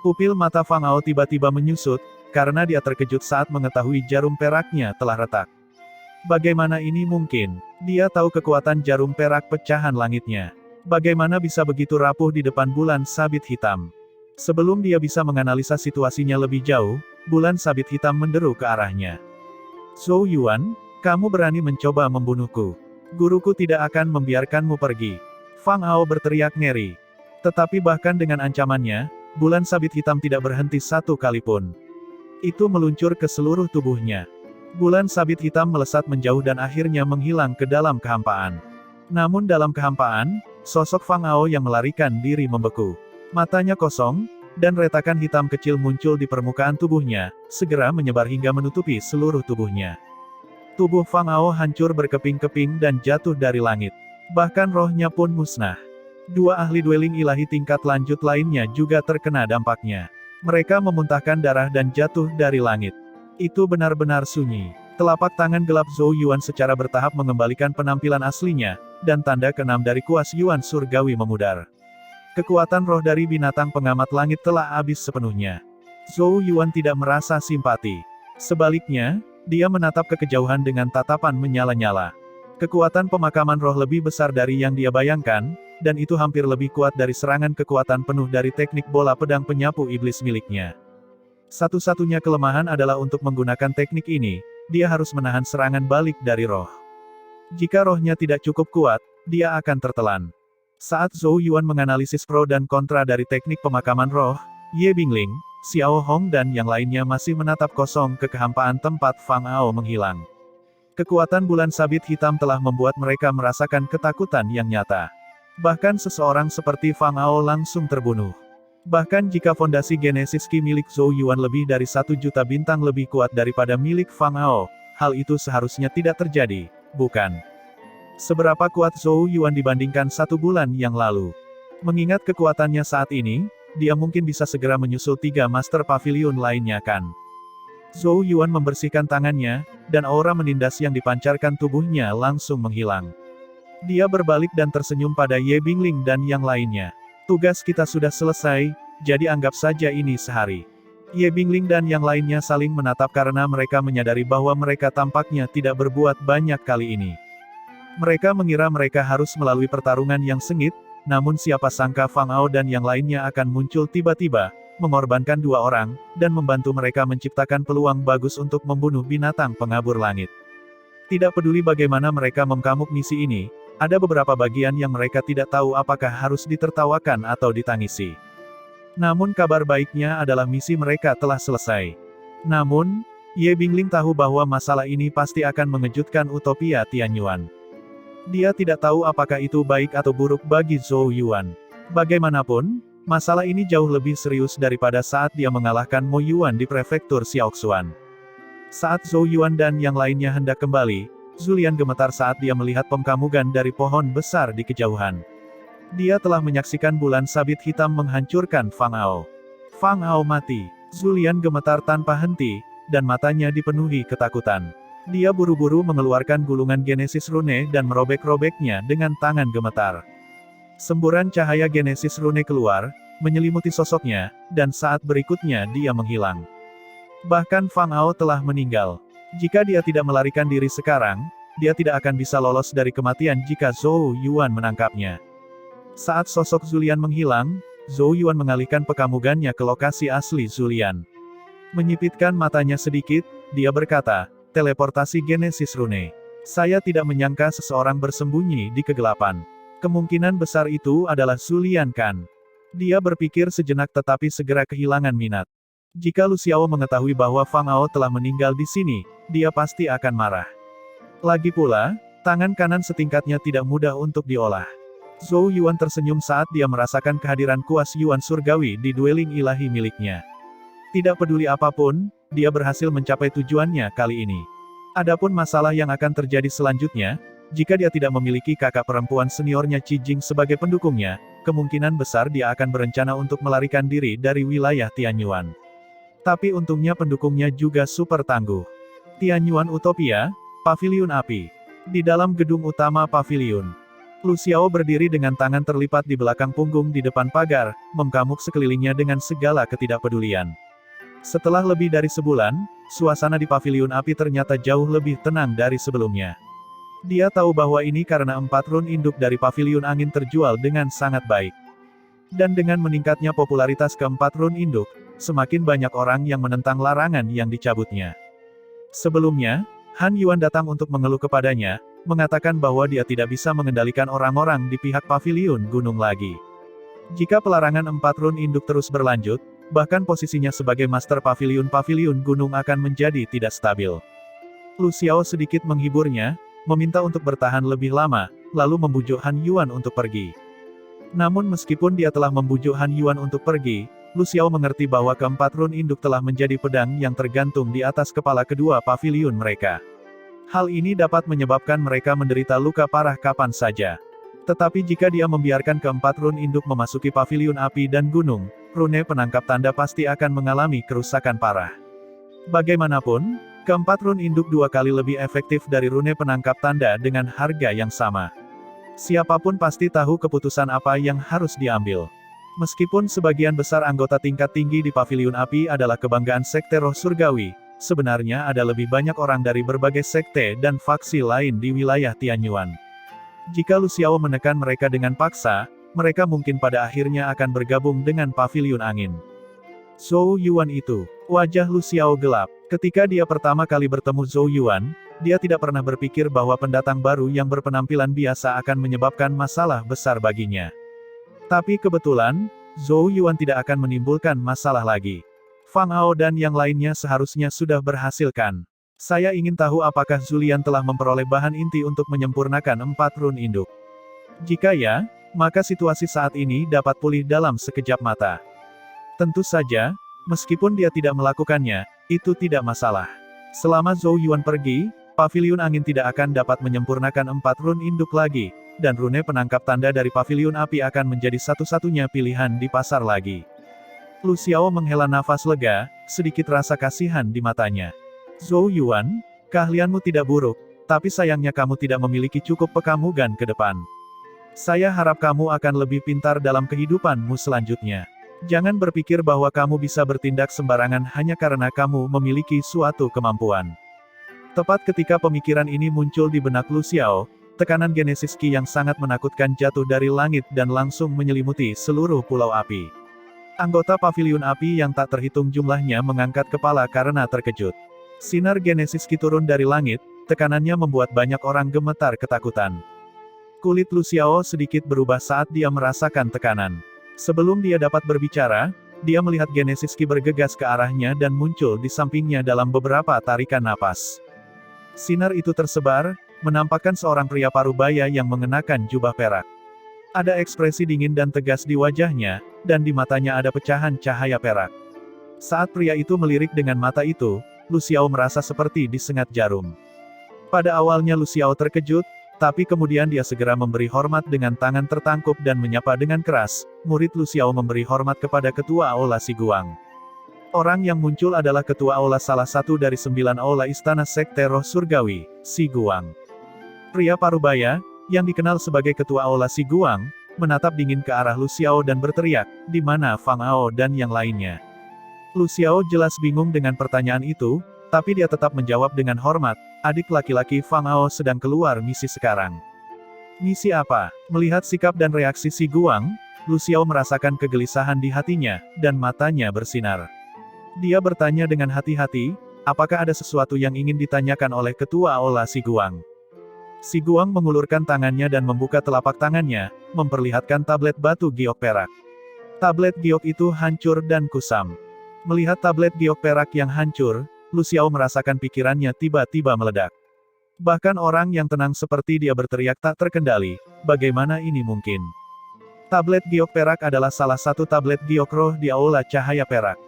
Pupil mata Fang Ao tiba-tiba menyusut, karena dia terkejut saat mengetahui jarum peraknya telah retak. Bagaimana ini mungkin? Dia tahu kekuatan jarum perak pecahan langitnya. Bagaimana bisa begitu rapuh di depan bulan sabit hitam? Sebelum dia bisa menganalisa situasinya lebih jauh, bulan sabit hitam menderu ke arahnya. "Zhou Yuan, kamu berani mencoba membunuhku. Guruku tidak akan membiarkanmu pergi." Fang Ao berteriak ngeri. Tetapi bahkan dengan ancamannya, bulan sabit hitam tidak berhenti satu kali pun. Itu meluncur ke seluruh tubuhnya. Bulan sabit hitam melesat menjauh dan akhirnya menghilang ke dalam kehampaan. Namun dalam kehampaan, sosok Fang Ao yang melarikan diri membeku. Matanya kosong, dan retakan hitam kecil muncul di permukaan tubuhnya, segera menyebar hingga menutupi seluruh tubuhnya. Tubuh Fang Ao hancur berkeping-keping dan jatuh dari langit. Bahkan rohnya pun musnah. Dua ahli dueling ilahi tingkat lanjut lainnya juga terkena dampaknya. Mereka memuntahkan darah dan jatuh dari langit. Itu benar-benar sunyi. Telapak tangan gelap Zhou Yuan secara bertahap mengembalikan penampilan aslinya, dan tanda keenam dari kuas Yuan surgawi memudar. Kekuatan roh dari binatang pengamat langit telah habis sepenuhnya. Zhou Yuan tidak merasa simpati. Sebaliknya, dia menatap ke kejauhan dengan tatapan menyala-nyala. Kekuatan pemakaman roh lebih besar dari yang dia bayangkan, dan itu hampir lebih kuat dari serangan kekuatan penuh dari teknik bola pedang penyapu iblis miliknya. Satu-satunya kelemahan adalah untuk menggunakan teknik ini, dia harus menahan serangan balik dari roh. Jika rohnya tidak cukup kuat, dia akan tertelan. Saat Zhou Yuan menganalisis pro dan kontra dari teknik pemakaman roh, Ye Bingling, Xiao Hong dan yang lainnya masih menatap kosong ke kehampaan tempat Fang Ao menghilang. Kekuatan bulan sabit hitam telah membuat mereka merasakan ketakutan yang nyata. Bahkan seseorang seperti Fang Ao langsung terbunuh. Bahkan jika fondasi Genesis Ki milik Zhou Yuan lebih dari 1 juta bintang lebih kuat daripada milik Fang Ao, hal itu seharusnya tidak terjadi, bukan? Seberapa kuat Zhou Yuan dibandingkan 1 bulan yang lalu? Mengingat kekuatannya saat ini, dia mungkin bisa segera menyusul 3 Master Pavilion lainnya kan? Zhou Yuan membersihkan tangannya, dan aura menindas yang dipancarkan tubuhnya langsung menghilang. Dia berbalik dan tersenyum pada Ye Bingling dan yang lainnya. Tugas kita sudah selesai, jadi anggap saja ini sehari. Ye Bingling dan yang lainnya saling menatap karena mereka menyadari bahwa mereka tampaknya tidak berbuat banyak kali ini. Mereka mengira mereka harus melalui pertarungan yang sengit, namun siapa sangka Fang Ao dan yang lainnya akan muncul tiba-tiba, mengorbankan 2 orang, dan membantu mereka menciptakan peluang bagus untuk membunuh binatang pengabur langit. Tidak peduli bagaimana mereka mengkamuk misi ini, ada beberapa bagian yang mereka tidak tahu apakah harus ditertawakan atau ditangisi. Namun kabar baiknya adalah misi mereka telah selesai. Namun, Ye Bingling tahu bahwa masalah ini pasti akan mengejutkan Utopia Tianyuan. Dia tidak tahu apakah itu baik atau buruk bagi Zhou Yuan. Bagaimanapun, masalah ini jauh lebih serius daripada saat dia mengalahkan Mo Yuan di prefektur Xiaoxuan. Saat Zhou Yuan dan yang lainnya hendak kembali, Zulian gemetar saat dia melihat pemkamugan dari pohon besar di kejauhan. Dia telah menyaksikan bulan sabit hitam menghancurkan Fang Ao. Fang Ao mati. Zulian gemetar tanpa henti, dan matanya dipenuhi ketakutan. Dia buru-buru mengeluarkan gulungan Genesis Rune dan merobek-robeknya dengan tangan gemetar. Semburan cahaya Genesis Rune keluar, menyelimuti sosoknya, dan saat berikutnya dia menghilang. Bahkan Fang Ao telah meninggal. Jika dia tidak melarikan diri sekarang, dia tidak akan bisa lolos dari kematian jika Zhou Yuan menangkapnya. Saat sosok Zulian menghilang, Zhou Yuan mengalihkan pekamugannya ke lokasi asli Zulian. Menyipitkan matanya sedikit, dia berkata, teleportasi Genesis Rune. Saya tidak menyangka seseorang bersembunyi di kegelapan. Kemungkinan besar itu adalah Zulian kan? Dia berpikir sejenak tetapi segera kehilangan minat. Jika Lu Xiao mengetahui bahwa Fang Ao telah meninggal di sini, dia pasti akan marah. Lagi pula, tangan kanan setingkatnya tidak mudah untuk diolah. Zhou Yuan tersenyum saat dia merasakan kehadiran kuas Yuan surgawi di dueling ilahi miliknya. Tidak peduli apapun, dia berhasil mencapai tujuannya kali ini. Adapun masalah yang akan terjadi selanjutnya, jika dia tidak memiliki kakak perempuan seniornya Qi Jing sebagai pendukungnya, kemungkinan besar dia akan berencana untuk melarikan diri dari wilayah Tianyuan. Tapi untungnya pendukungnya juga super tangguh. Tianyuan Utopia, Paviliun Api. Di dalam gedung utama Paviliun, Lu Xiao berdiri dengan tangan terlipat di belakang punggung di depan pagar, mengkamuk sekelilingnya dengan segala ketidakpedulian. Setelah lebih dari sebulan, suasana di Paviliun Api ternyata jauh lebih tenang dari sebelumnya. Dia tahu bahwa ini karena 4 run induk dari Paviliun Angin terjual dengan sangat baik. Dan dengan meningkatnya popularitas ke-4 run induk, semakin banyak orang yang menentang larangan yang dicabutnya. Sebelumnya, Han Yuan datang untuk mengeluh kepadanya, mengatakan bahwa dia tidak bisa mengendalikan orang-orang di pihak Paviliun Gunung lagi. Jika pelarangan 4 run induk terus berlanjut, bahkan posisinya sebagai Master Paviliun Gunung akan menjadi tidak stabil. Lu Xiao sedikit menghiburnya, meminta untuk bertahan lebih lama, lalu membujuk Han Yuan untuk pergi. Namun meskipun dia telah membujuk Han Yuan untuk pergi, Lu Xiao mengerti bahwa ke-4 run induk telah menjadi pedang yang tergantung di atas kepala kedua paviliun mereka. Hal ini dapat menyebabkan mereka menderita luka parah kapan saja. Tetapi jika dia membiarkan ke-4 run induk memasuki Paviliun Api dan Gunung, rune penangkap tanda pasti akan mengalami kerusakan parah. Bagaimanapun, Keempat rune induk 2 kali lebih efektif dari rune penangkap tanda dengan harga yang sama. Siapapun pasti tahu keputusan apa yang harus diambil. Meskipun sebagian besar anggota tingkat tinggi di Paviliun Api adalah kebanggaan Sekte Roh Surgawi, sebenarnya ada lebih banyak orang dari berbagai sekte dan faksi lain di wilayah Tianyuan. Jika Lu Xiao menekan mereka dengan paksa, mereka mungkin pada akhirnya akan bergabung dengan Paviliun Angin. Zhou Yuan itu, wajah Lu Xiao gelap. Ketika dia pertama kali bertemu Zhou Yuan, dia tidak pernah berpikir bahwa pendatang baru yang berpenampilan biasa akan menyebabkan masalah besar baginya. Tapi kebetulan, Zhou Yuan tidak akan menimbulkan masalah lagi. Fang Ao dan yang lainnya seharusnya sudah berhasil kan? Saya ingin tahu apakah Zulian telah memperoleh bahan inti untuk menyempurnakan 4 rune induk. Jika ya, maka situasi saat ini dapat pulih dalam sekejap mata. Tentu saja, meskipun dia tidak melakukannya, itu tidak masalah. Selama Zhou Yuan pergi, Paviliun Angin tidak akan dapat menyempurnakan 4 rune induk lagi, dan rune penangkap tanda dari Paviliun Api akan menjadi satu-satunya pilihan di pasar lagi. Lu Xiao menghela nafas lega, sedikit rasa kasihan di matanya. Zhou Yuan, keahlianmu tidak buruk, tapi sayangnya kamu tidak memiliki cukup pekamugan ke depan. Saya harap kamu akan lebih pintar dalam kehidupanmu selanjutnya. Jangan berpikir bahwa kamu bisa bertindak sembarangan hanya karena kamu memiliki suatu kemampuan. Tepat ketika pemikiran ini muncul di benak Lu Xiao, tekanan Genesis Ki yang sangat menakutkan jatuh dari langit dan langsung menyelimuti seluruh pulau api. Anggota Paviliun Api yang tak terhitung jumlahnya mengangkat kepala karena terkejut. Sinar Genesis Ki turun dari langit, tekanannya membuat banyak orang gemetar ketakutan. Kulit Lu Xiao sedikit berubah saat dia merasakan tekanan. Sebelum dia dapat berbicara, dia melihat Genesis Ki bergegas ke arahnya dan muncul di sampingnya dalam beberapa tarikan napas. Sinar itu tersebar, menampakkan seorang pria parubaya yang mengenakan jubah perak. Ada ekspresi dingin dan tegas di wajahnya, dan di matanya ada pecahan cahaya perak. Saat pria itu melirik dengan mata itu, Lu Xiao merasa seperti disengat jarum. Pada awalnya Lu Xiao terkejut, tapi kemudian dia segera memberi hormat dengan tangan tertangkup dan menyapa dengan keras. Murid Lu Xiao memberi hormat kepada ketua aula Si Guang. Orang yang muncul adalah ketua aula salah satu dari 9 aula istana Sekte Roh Surgawi, Si Guang. Pria parubaya, yang dikenal sebagai ketua aula Si Guang, menatap dingin ke arah Lu Xiao dan berteriak, "Di mana Fang Ao dan yang lainnya?" Lu Xiao jelas bingung dengan pertanyaan itu, tapi dia tetap menjawab dengan hormat, "Adik laki-laki Fang Ao sedang keluar misi sekarang." "Misi apa?" Melihat sikap dan reaksi Si Guang, Lu Xiao merasakan kegelisahan di hatinya, dan matanya bersinar. Dia bertanya dengan hati-hati, apakah ada sesuatu yang ingin ditanyakan oleh ketua aula Si Guang. Si Guang mengulurkan tangannya dan membuka telapak tangannya, memperlihatkan tablet batu giok perak. Tablet giok itu hancur dan kusam. Melihat tablet giok perak yang hancur, Lu Xiao merasakan pikirannya tiba-tiba meledak. Bahkan orang yang tenang seperti dia berteriak tak terkendali, bagaimana ini mungkin? Tablet giok perak adalah salah satu tablet giok roh di aula cahaya perak.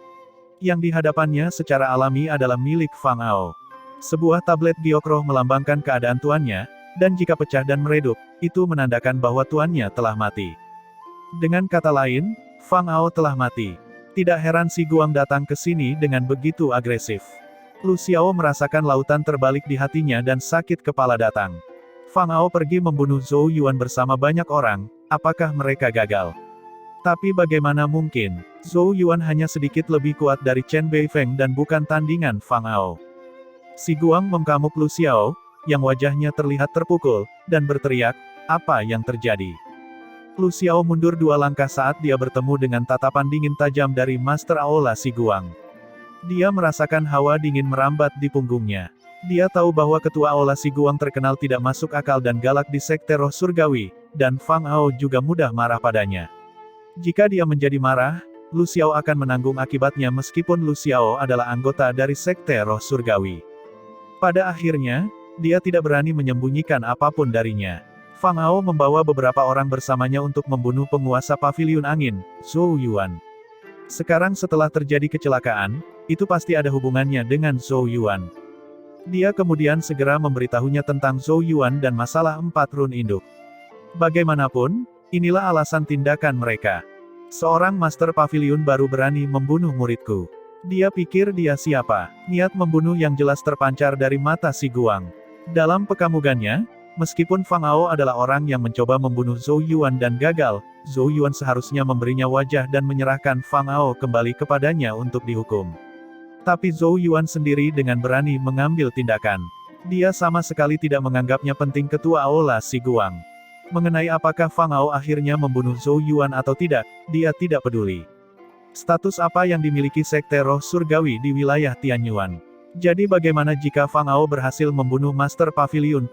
Yang di hadapannya secara alami adalah milik Fang Ao. Sebuah tablet giok roh melambangkan keadaan tuannya, dan jika pecah dan meredup, itu menandakan bahwa tuannya telah mati. Dengan kata lain, Fang Ao telah mati. Tidak heran Si Guang datang ke sini dengan begitu agresif. Lu Xiao merasakan lautan terbalik di hatinya dan sakit kepala datang. Fang Ao pergi membunuh Zhou Yuan bersama banyak orang, apakah mereka gagal? Tapi bagaimana mungkin? Zhou Yuan hanya sedikit lebih kuat dari Chen Beifeng dan bukan tandingan Fang Ao. Si Guang mengamuk Lu Xiao, yang wajahnya terlihat terpukul, dan berteriak, "Apa yang terjadi?" Lu Xiao mundur 2 langkah saat dia bertemu dengan tatapan dingin tajam dari Master Aula Si Guang. Dia merasakan hawa dingin merambat di punggungnya. Dia tahu bahwa ketua aula Si Guang terkenal tidak masuk akal dan galak di Sekte Roh Surgawi, dan Fang Ao juga mudah marah padanya. Jika dia menjadi marah, Lu Xiao akan menanggung akibatnya meskipun Lu Xiao adalah anggota dari Sekte Roh Surgawi. Pada akhirnya, dia tidak berani menyembunyikan apapun darinya. Fang Ao membawa beberapa orang bersamanya untuk membunuh penguasa Paviliun Angin, Zhou Yuan. Sekarang setelah terjadi kecelakaan, itu pasti ada hubungannya dengan Zhou Yuan. Dia kemudian segera memberitahunya tentang Zhou Yuan dan masalah 4 rune induk. Bagaimanapun, inilah alasan tindakan mereka. Seorang Master Paviliun baru berani membunuh muridku. Dia pikir dia siapa? Niat membunuh yang jelas terpancar dari mata si Guang. Dalam pekamugannya, meskipun Fang Ao adalah orang yang mencoba membunuh Zhou Yuan dan gagal, Zhou Yuan seharusnya memberinya wajah dan menyerahkan Fang Ao kembali kepadanya untuk dihukum. Tapi Zhou Yuan sendiri dengan berani mengambil tindakan. Dia sama sekali tidak menganggapnya penting ketua aula si Guang. Mengenai apakah Fang Ao akhirnya membunuh Zhou Yuan atau tidak, dia tidak peduli. Status apa yang dimiliki Sekte Roh Surgawi di wilayah Tianyuan? Jadi bagaimana jika Fang Ao berhasil membunuh Master Paviliun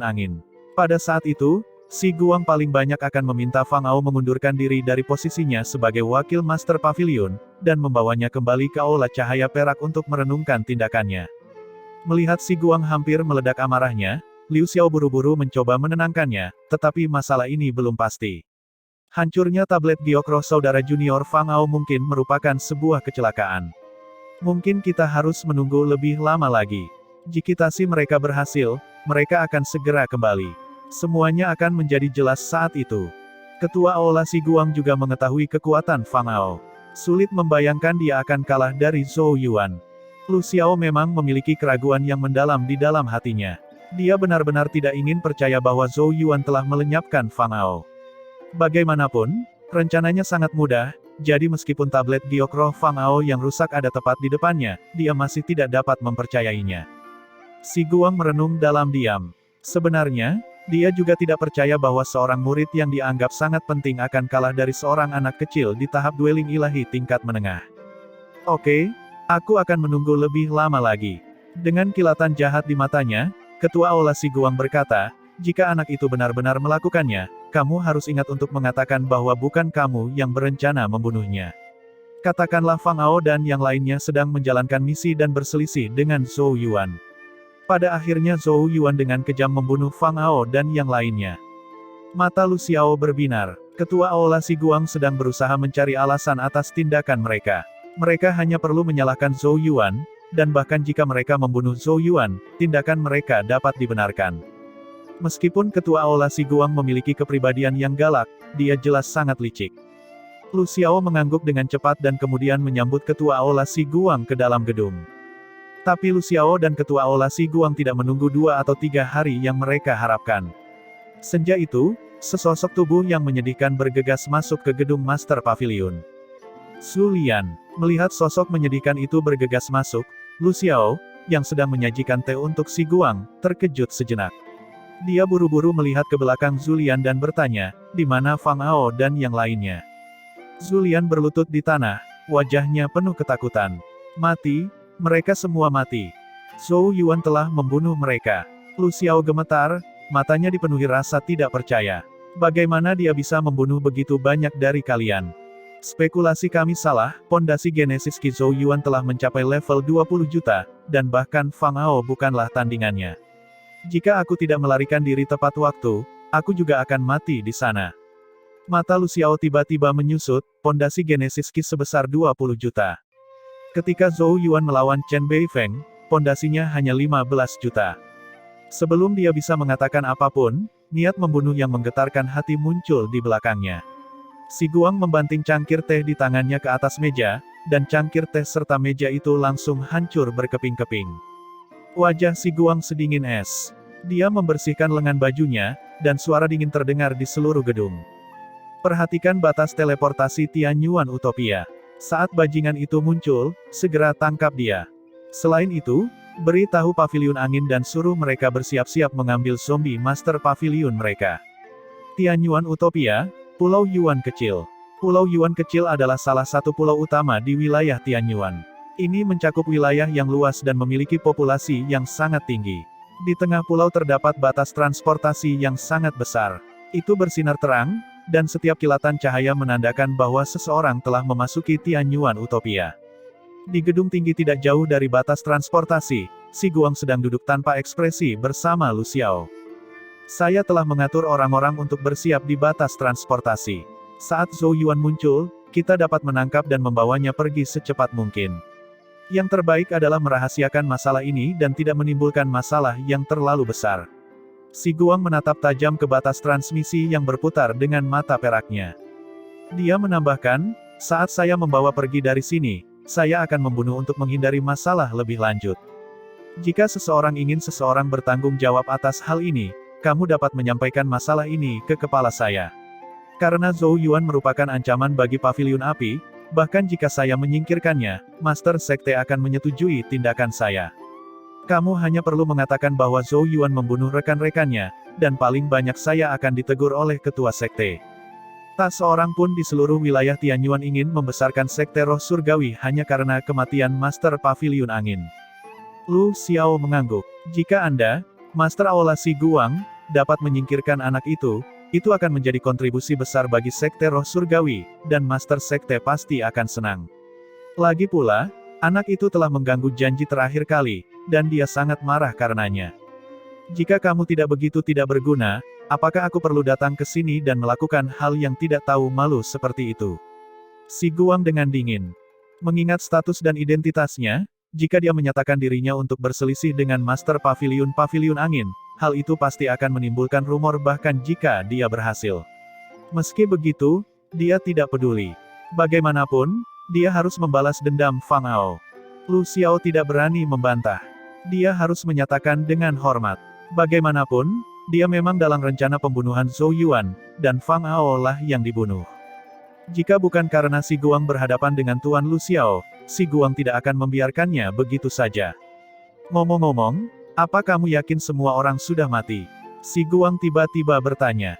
Angin? Pada saat itu, si Guang paling banyak akan meminta Fang Ao mengundurkan diri dari posisinya sebagai wakil Master Pavilion, dan membawanya kembali ke Aula Cahaya Perak untuk merenungkan tindakannya. Melihat si Guang hampir meledak amarahnya, Liu Xiao buru-buru mencoba menenangkannya, tetapi masalah ini belum pasti. Hancurnya tablet giok roh saudara junior Fang Ao mungkin merupakan sebuah kecelakaan. Mungkin kita harus menunggu lebih lama lagi. Jika si mereka berhasil, mereka akan segera kembali. Semuanya akan menjadi jelas saat itu. Ketua Aula si Guang juga mengetahui kekuatan Fang Ao. Sulit membayangkan dia akan kalah dari Zhou Yuan. Lu Xiao memang memiliki keraguan yang mendalam di dalam hatinya. Dia benar-benar tidak ingin percaya bahwa Zhou Yuan telah melenyapkan Fang Ao. Bagaimanapun, rencananya sangat mudah, jadi meskipun tablet giok roh Fang Ao yang rusak ada tepat di depannya, dia masih tidak dapat mempercayainya. Si Guang merenung dalam diam. Sebenarnya, dia juga tidak percaya bahwa seorang murid yang dianggap sangat penting akan kalah dari seorang anak kecil di tahap dueling ilahi tingkat menengah. Oke, aku akan menunggu lebih lama lagi. Dengan kilatan jahat di matanya, Ketua Aula si Guang berkata, jika anak itu benar-benar melakukannya, kamu harus ingat untuk mengatakan bahwa bukan kamu yang berencana membunuhnya. Katakanlah Fang Ao dan yang lainnya sedang menjalankan misi dan berselisih dengan Zhou Yuan. Pada akhirnya Zhou Yuan dengan kejam membunuh Fang Ao dan yang lainnya. Mata Lu Xiao berbinar. Ketua Aula si Guang sedang berusaha mencari alasan atas tindakan mereka. Mereka hanya perlu menyalahkan Zhou Yuan, dan bahkan jika mereka membunuh Zhou Yuan, tindakan mereka dapat dibenarkan. Meskipun Ketua Aula si Guang memiliki kepribadian yang galak, dia jelas sangat licik. Lu Xiao mengangguk dengan cepat dan kemudian menyambut Ketua Aula si Guang ke dalam gedung. Tapi Lu Xiao dan Ketua Aula si Guang tidak menunggu 2 atau 3 hari yang mereka harapkan. Senja itu, sesosok tubuh yang menyedihkan bergegas masuk ke gedung Master Pavilion. Su Lian, melihat sosok menyedihkan itu bergegas masuk, Lu Xiao, yang sedang menyajikan teh untuk si Guang, terkejut sejenak. Dia buru-buru melihat ke belakang Zulian dan bertanya, di mana Fang Ao dan yang lainnya. Zulian berlutut di tanah, wajahnya penuh ketakutan. Mati, mereka semua mati. Zhou Yuan telah membunuh mereka. Lu Xiao gemetar, matanya dipenuhi rasa tidak percaya. Bagaimana dia bisa membunuh begitu banyak dari kalian? Spekulasi kami salah, pondasi genesis Qi Zhou Yuan telah mencapai level 20 juta, dan bahkan Fang Ao bukanlah tandingannya. Jika aku tidak melarikan diri tepat waktu, aku juga akan mati di sana. Mata Lu Xiao tiba-tiba menyusut, pondasi genesis Qi sebesar 20 juta. Ketika Zhou Yuan melawan Chen Beifeng, pondasinya hanya 15 juta. Sebelum dia bisa mengatakan apapun, niat membunuh yang menggetarkan hati muncul di belakangnya. Si Guang membanting cangkir teh di tangannya ke atas meja, dan cangkir teh serta meja itu langsung hancur berkeping-keping. Wajah si Guang sedingin es. Dia membersihkan lengan bajunya, dan suara dingin terdengar di seluruh gedung. Perhatikan batas teleportasi Tianyuan Utopia. Saat bajingan itu muncul, segera tangkap dia. Selain itu, beri tahu Paviliun Angin dan suruh mereka bersiap-siap mengambil zombie Master Paviliun mereka. Tianyuan Utopia, Pulau Yuan Kecil. Pulau Yuan Kecil adalah salah satu pulau utama di wilayah Tianyuan. Ini mencakup wilayah yang luas dan memiliki populasi yang sangat tinggi. Di tengah pulau terdapat batas transportasi yang sangat besar. Itu bersinar terang, dan setiap kilatan cahaya menandakan bahwa seseorang telah memasuki Tianyuan Utopia. Di gedung tinggi tidak jauh dari batas transportasi, si Guang sedang duduk tanpa ekspresi bersama Lu Xiao. Saya telah mengatur orang-orang untuk bersiap di batas transportasi. Saat Zhou Yuan muncul, kita dapat menangkap dan membawanya pergi secepat mungkin. Yang terbaik adalah merahasiakan masalah ini dan tidak menimbulkan masalah yang terlalu besar. Si Guang menatap tajam ke batas transmisi yang berputar dengan mata peraknya. Dia menambahkan, saat saya membawa pergi dari sini, saya akan membunuh untuk menghindari masalah lebih lanjut. Jika seseorang ingin seseorang bertanggung jawab atas hal ini, kamu dapat menyampaikan masalah ini ke kepala saya. Karena Zhou Yuan merupakan ancaman bagi paviliun api, bahkan jika saya menyingkirkannya, Master Sekte akan menyetujui tindakan saya. Kamu hanya perlu mengatakan bahwa Zhou Yuan membunuh rekan-rekannya, dan paling banyak saya akan ditegur oleh ketua sekte. Tak seorang pun di seluruh wilayah Tianyuan ingin membesarkan sekte roh surgawi hanya karena kematian Master Paviliun Angin. Lu Xiao mengangguk. Jika Anda, Master Aula Si Guang, dapat menyingkirkan anak itu akan menjadi kontribusi besar bagi sekte roh surgawi, dan Master Sekte pasti akan senang. Lagi pula, anak itu telah mengganggu janji terakhir kali, dan dia sangat marah karenanya. Jika kamu tidak begitu tidak berguna, apakah aku perlu datang ke sini dan melakukan hal yang tidak tahu malu seperti itu? Si Guang dengan dingin. Mengingat status dan identitasnya, jika dia menyatakan dirinya untuk berselisih dengan Master Paviliun Angin, hal itu pasti akan menimbulkan rumor bahkan jika dia berhasil. Meski begitu, dia tidak peduli. Bagaimanapun, dia harus membalas dendam Fang Ao. Lu Xiao tidak berani membantah. Dia harus menyatakan dengan hormat. Bagaimanapun, dia memang dalam rencana pembunuhan Zhou Yuan, dan Fang Ao lah yang dibunuh. Jika bukan karena Si Guang berhadapan dengan Tuan Lu Xiao, Si Guang tidak akan membiarkannya begitu saja. Ngomong-ngomong, apa kamu yakin semua orang sudah mati? Si Guang tiba-tiba bertanya.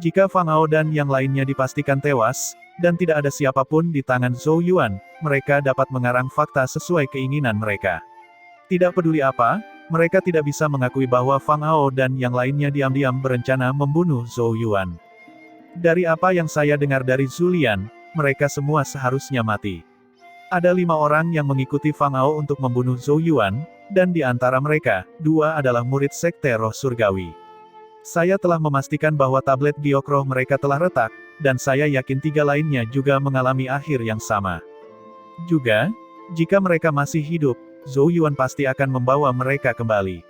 Jika Fang Ao dan yang lainnya dipastikan tewas, dan tidak ada siapapun di tangan Zhou Yuan, mereka dapat mengarang fakta sesuai keinginan mereka. Tidak peduli apa, mereka tidak bisa mengakui bahwa Fang Ao dan yang lainnya diam-diam berencana membunuh Zhou Yuan. Dari apa yang saya dengar dari Zulian, mereka semua seharusnya mati. Ada 5 orang yang mengikuti Fang Ao untuk membunuh Zhou Yuan, dan di antara mereka, 2 adalah murid sekte roh surgawi. Saya telah memastikan bahwa tablet giok roh mereka telah retak, dan saya yakin 3 lainnya juga mengalami akhir yang sama. Juga, jika mereka masih hidup, Zhou Yuan pasti akan membawa mereka kembali.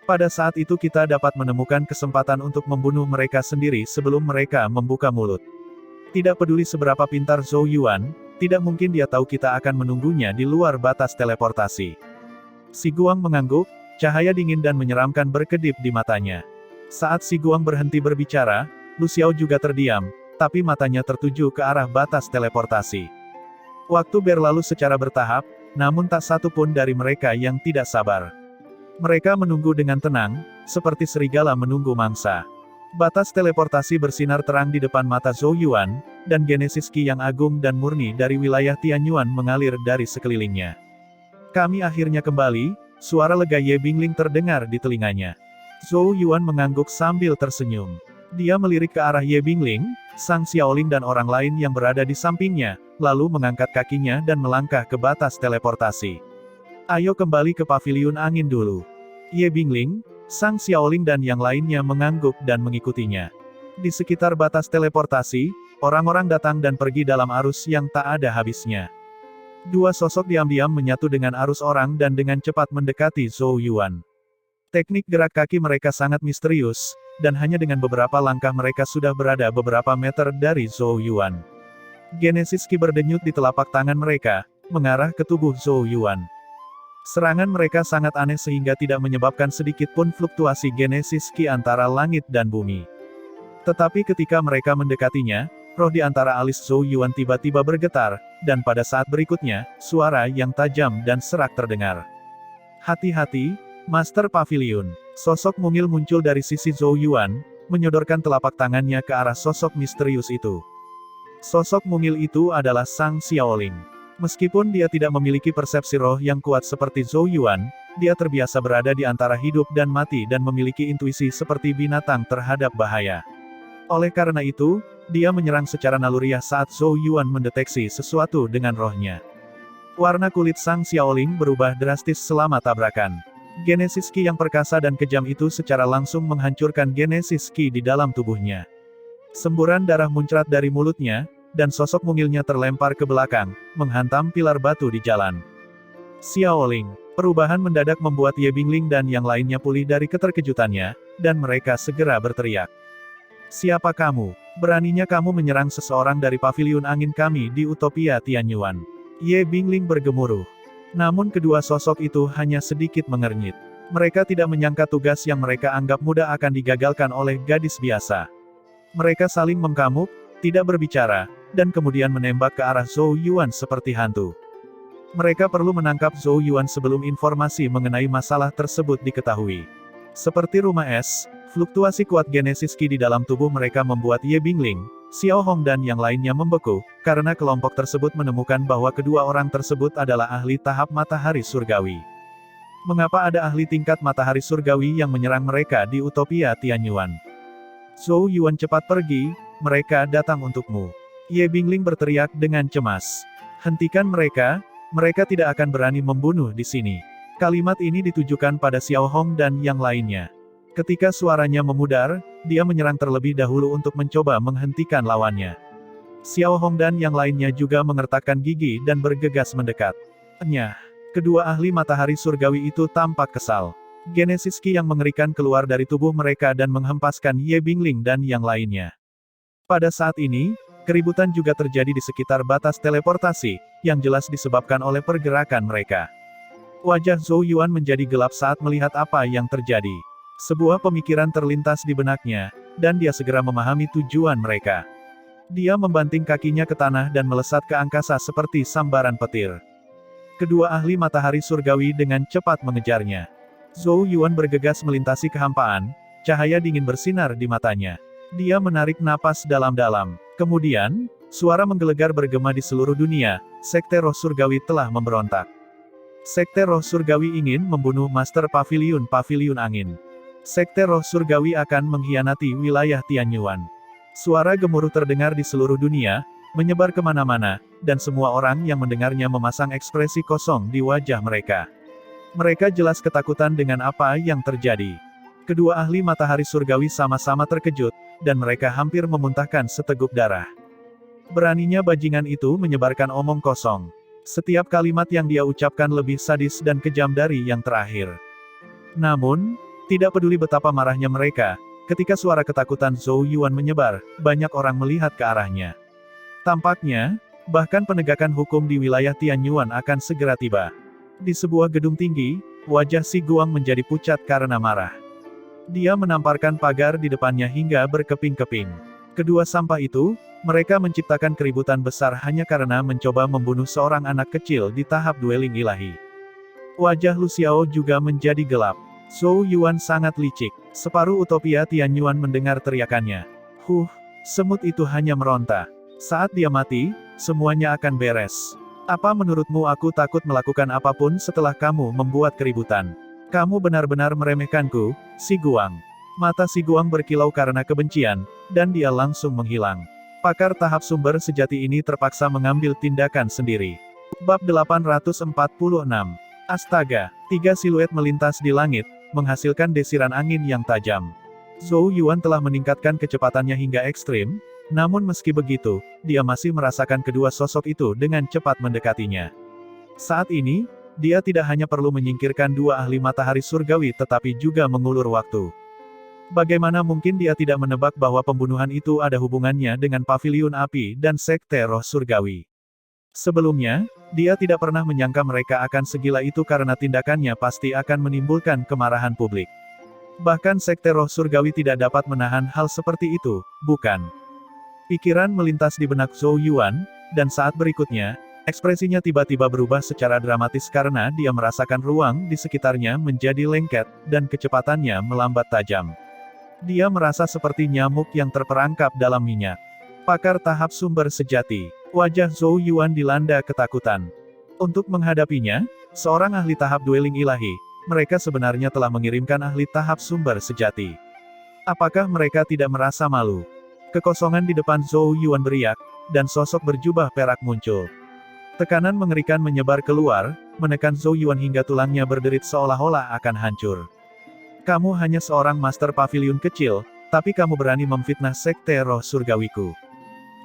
Pada saat itu kita dapat menemukan kesempatan untuk membunuh mereka sendiri sebelum mereka membuka mulut. Tidak peduli seberapa pintar Zhou Yuan, tidak mungkin dia tahu kita akan menunggunya di luar batas teleportasi. Si Guang mengangguk, cahaya dingin dan menyeramkan berkedip di matanya. Saat Si Guang berhenti berbicara, Lu Xiao juga terdiam, tapi matanya tertuju ke arah batas teleportasi. Waktu berlalu secara bertahap, namun tak satu pun dari mereka yang tidak sabar. Mereka menunggu dengan tenang, seperti serigala menunggu mangsa. Batas teleportasi bersinar terang di depan mata Zhou Yuan, dan Genesis Qi yang agung dan murni dari wilayah Tianyuan mengalir dari sekelilingnya. Kami akhirnya kembali, suara lega Ye Bingling terdengar di telinganya. Zhou Yuan mengangguk sambil tersenyum. Dia melirik ke arah Ye Bingling, Sang Xiaoling dan orang lain yang berada di sampingnya, lalu mengangkat kakinya dan melangkah ke batas teleportasi. Ayo kembali ke paviliun angin dulu. Ye Bingling, Sang Xiaoling dan yang lainnya mengangguk dan mengikutinya. Di sekitar batas teleportasi, orang-orang datang dan pergi dalam arus yang tak ada habisnya. 2 sosok diam-diam menyatu dengan arus orang dan dengan cepat mendekati Zhou Yuan. Teknik gerak kaki mereka sangat misterius, dan hanya dengan beberapa langkah mereka sudah berada beberapa meter dari Zhou Yuan. Genesis Qi berdenyut di telapak tangan mereka, mengarah ke tubuh Zhou Yuan. Serangan mereka sangat aneh sehingga tidak menyebabkan sedikit pun fluktuasi Genesis Qi antara langit dan bumi. Tetapi ketika mereka mendekatinya, roh di antara alis Zhou Yuan tiba-tiba bergetar, dan pada saat berikutnya, suara yang tajam dan serak terdengar. Hati-hati, Master Paviliun. Sosok mungil muncul dari sisi Zhou Yuan, menyodorkan telapak tangannya ke arah sosok misterius itu. Sosok mungil itu adalah Sang Xiaoling. Meskipun dia tidak memiliki persepsi roh yang kuat seperti Zhou Yuan, dia terbiasa berada di antara hidup dan mati dan memiliki intuisi seperti binatang terhadap bahaya. Oleh karena itu, dia menyerang secara naluriah saat Zhou Yuan mendeteksi sesuatu dengan rohnya. Warna kulit Sang Xiaoling berubah drastis selama tabrakan. Genesis Qi yang perkasa dan kejam itu secara langsung menghancurkan Genesis Qi di dalam tubuhnya. Semburan darah muncrat dari mulutnya, dan sosok mungilnya terlempar ke belakang, menghantam pilar batu di jalan. Xiaoling. Perubahan mendadak membuat Ye Bingling dan yang lainnya pulih dari keterkejutannya, dan mereka segera berteriak. Siapa kamu? Beraninya kamu menyerang seseorang dari paviliun angin kami di Utopia Tianyuan. Ye Bingling bergemuruh. Namun kedua sosok itu hanya sedikit mengernyit. Mereka tidak menyangka tugas yang mereka anggap mudah akan digagalkan oleh gadis biasa. Mereka saling mengkamuk, tidak berbicara, dan kemudian menembak ke arah Zhou Yuan seperti hantu. Mereka perlu menangkap Zhou Yuan sebelum informasi mengenai masalah tersebut diketahui. Seperti rumah es, fluktuasi kuat genesis Qi di dalam tubuh mereka membuat Ye Bingling, Xiao Hong dan yang lainnya membeku, karena kelompok tersebut menemukan bahwa kedua orang tersebut adalah ahli tahap matahari surgawi. Mengapa ada ahli tingkat matahari surgawi yang menyerang mereka di Utopia Tianyuan? Zhou Yuan cepat pergi, mereka datang untukmu. Ye Bingling berteriak dengan cemas. Hentikan mereka, mereka tidak akan berani membunuh di sini. Kalimat ini ditujukan pada Xiao Hong dan yang lainnya. Ketika suaranya memudar, dia menyerang terlebih dahulu untuk mencoba menghentikan lawannya. Xiao Hong dan yang lainnya juga mengertakkan gigi dan bergegas mendekat. Nyah, kedua ahli matahari surgawi itu tampak kesal. Genesis Qi yang mengerikan keluar dari tubuh mereka dan menghempaskan Ye Bingling dan yang lainnya. Pada saat ini, keributan juga terjadi di sekitar batas teleportasi, yang jelas disebabkan oleh pergerakan mereka. Wajah Zhou Yuan menjadi gelap saat melihat apa yang terjadi. Sebuah pemikiran terlintas di benaknya, dan dia segera memahami tujuan mereka. Dia membanting kakinya ke tanah dan melesat ke angkasa seperti sambaran petir. Kedua ahli matahari surgawi dengan cepat mengejarnya. Zhou Yuan bergegas melintasi kehampaan, cahaya dingin bersinar di matanya. Dia menarik napas dalam-dalam. Kemudian, suara menggelegar bergema di seluruh dunia, Sekte Roh Surgawi telah memberontak. Sekte Roh Surgawi ingin membunuh Master Paviliun Angin. Sekte Roh Surgawi akan mengkhianati wilayah Tianyuan. Suara gemuruh terdengar di seluruh dunia, menyebar kemana-mana, dan semua orang yang mendengarnya memasang ekspresi kosong di wajah mereka. Mereka jelas ketakutan dengan apa yang terjadi. Kedua ahli matahari surgawi sama-sama terkejut, dan mereka hampir memuntahkan seteguk darah. Beraninya bajingan itu menyebarkan omong kosong. Setiap kalimat yang dia ucapkan lebih sadis dan kejam dari yang terakhir. Namun, tidak peduli betapa marahnya mereka, ketika suara ketakutan Zhou Yuan menyebar, banyak orang melihat ke arahnya. Tampaknya, bahkan penegakan hukum di wilayah Tianyuan akan segera tiba. Di sebuah gedung tinggi, wajah Si Guang menjadi pucat karena marah. Dia menamparkan pagar di depannya hingga berkeping-keping. Kedua sampah itu, mereka menciptakan keributan besar hanya karena mencoba membunuh seorang anak kecil di tahap dueling ilahi. Wajah Lu Xiao juga menjadi gelap. Zhou Yuan sangat licik. Separuh Utopia Tianyuan mendengar teriakannya. Semut itu hanya meronta. Saat dia mati, semuanya akan beres. Apa menurutmu aku takut melakukan apapun setelah kamu membuat keributan? Kamu benar-benar meremehkanku, Si Guang. Mata Si Guang berkilau karena kebencian, dan dia langsung menghilang. Pakar tahap sumber sejati ini terpaksa mengambil tindakan sendiri. Bab 846. Astaga, tiga siluet melintas di langit, menghasilkan desiran angin yang tajam. Zhou Yuan telah meningkatkan kecepatannya hingga ekstrim, namun meski begitu, dia masih merasakan kedua sosok itu dengan cepat mendekatinya. Saat ini, dia tidak hanya perlu menyingkirkan dua ahli matahari surgawi tetapi juga mengulur waktu. Bagaimana mungkin dia tidak menebak bahwa pembunuhan itu ada hubungannya dengan Paviliun Api dan Sekte Roh Surgawi. Sebelumnya, dia tidak pernah menyangka mereka akan segila itu karena tindakannya pasti akan menimbulkan kemarahan publik. Bahkan Sekte Roh Surgawi tidak dapat menahan hal seperti itu, bukan? Pikiran melintas di benak Zhou Yuan, dan saat berikutnya, ekspresinya tiba-tiba berubah secara dramatis karena dia merasakan ruang di sekitarnya menjadi lengket, dan kecepatannya melambat tajam. Dia merasa seperti nyamuk yang terperangkap dalam minyak. Pakar tahap sumber sejati. Wajah Zhou Yuan dilanda ketakutan. Untuk menghadapinya, seorang ahli tahap dueling ilahi, mereka sebenarnya telah mengirimkan ahli tahap sumber sejati. Apakah mereka tidak merasa malu? Kekosongan di depan Zhou Yuan beriak, dan sosok berjubah perak muncul. Tekanan mengerikan menyebar keluar, menekan Zhou Yuan hingga tulangnya berderit seolah-olah akan hancur. Kamu hanya seorang master paviliun kecil, tapi kamu berani memfitnah Sekte Roh Surgawiku.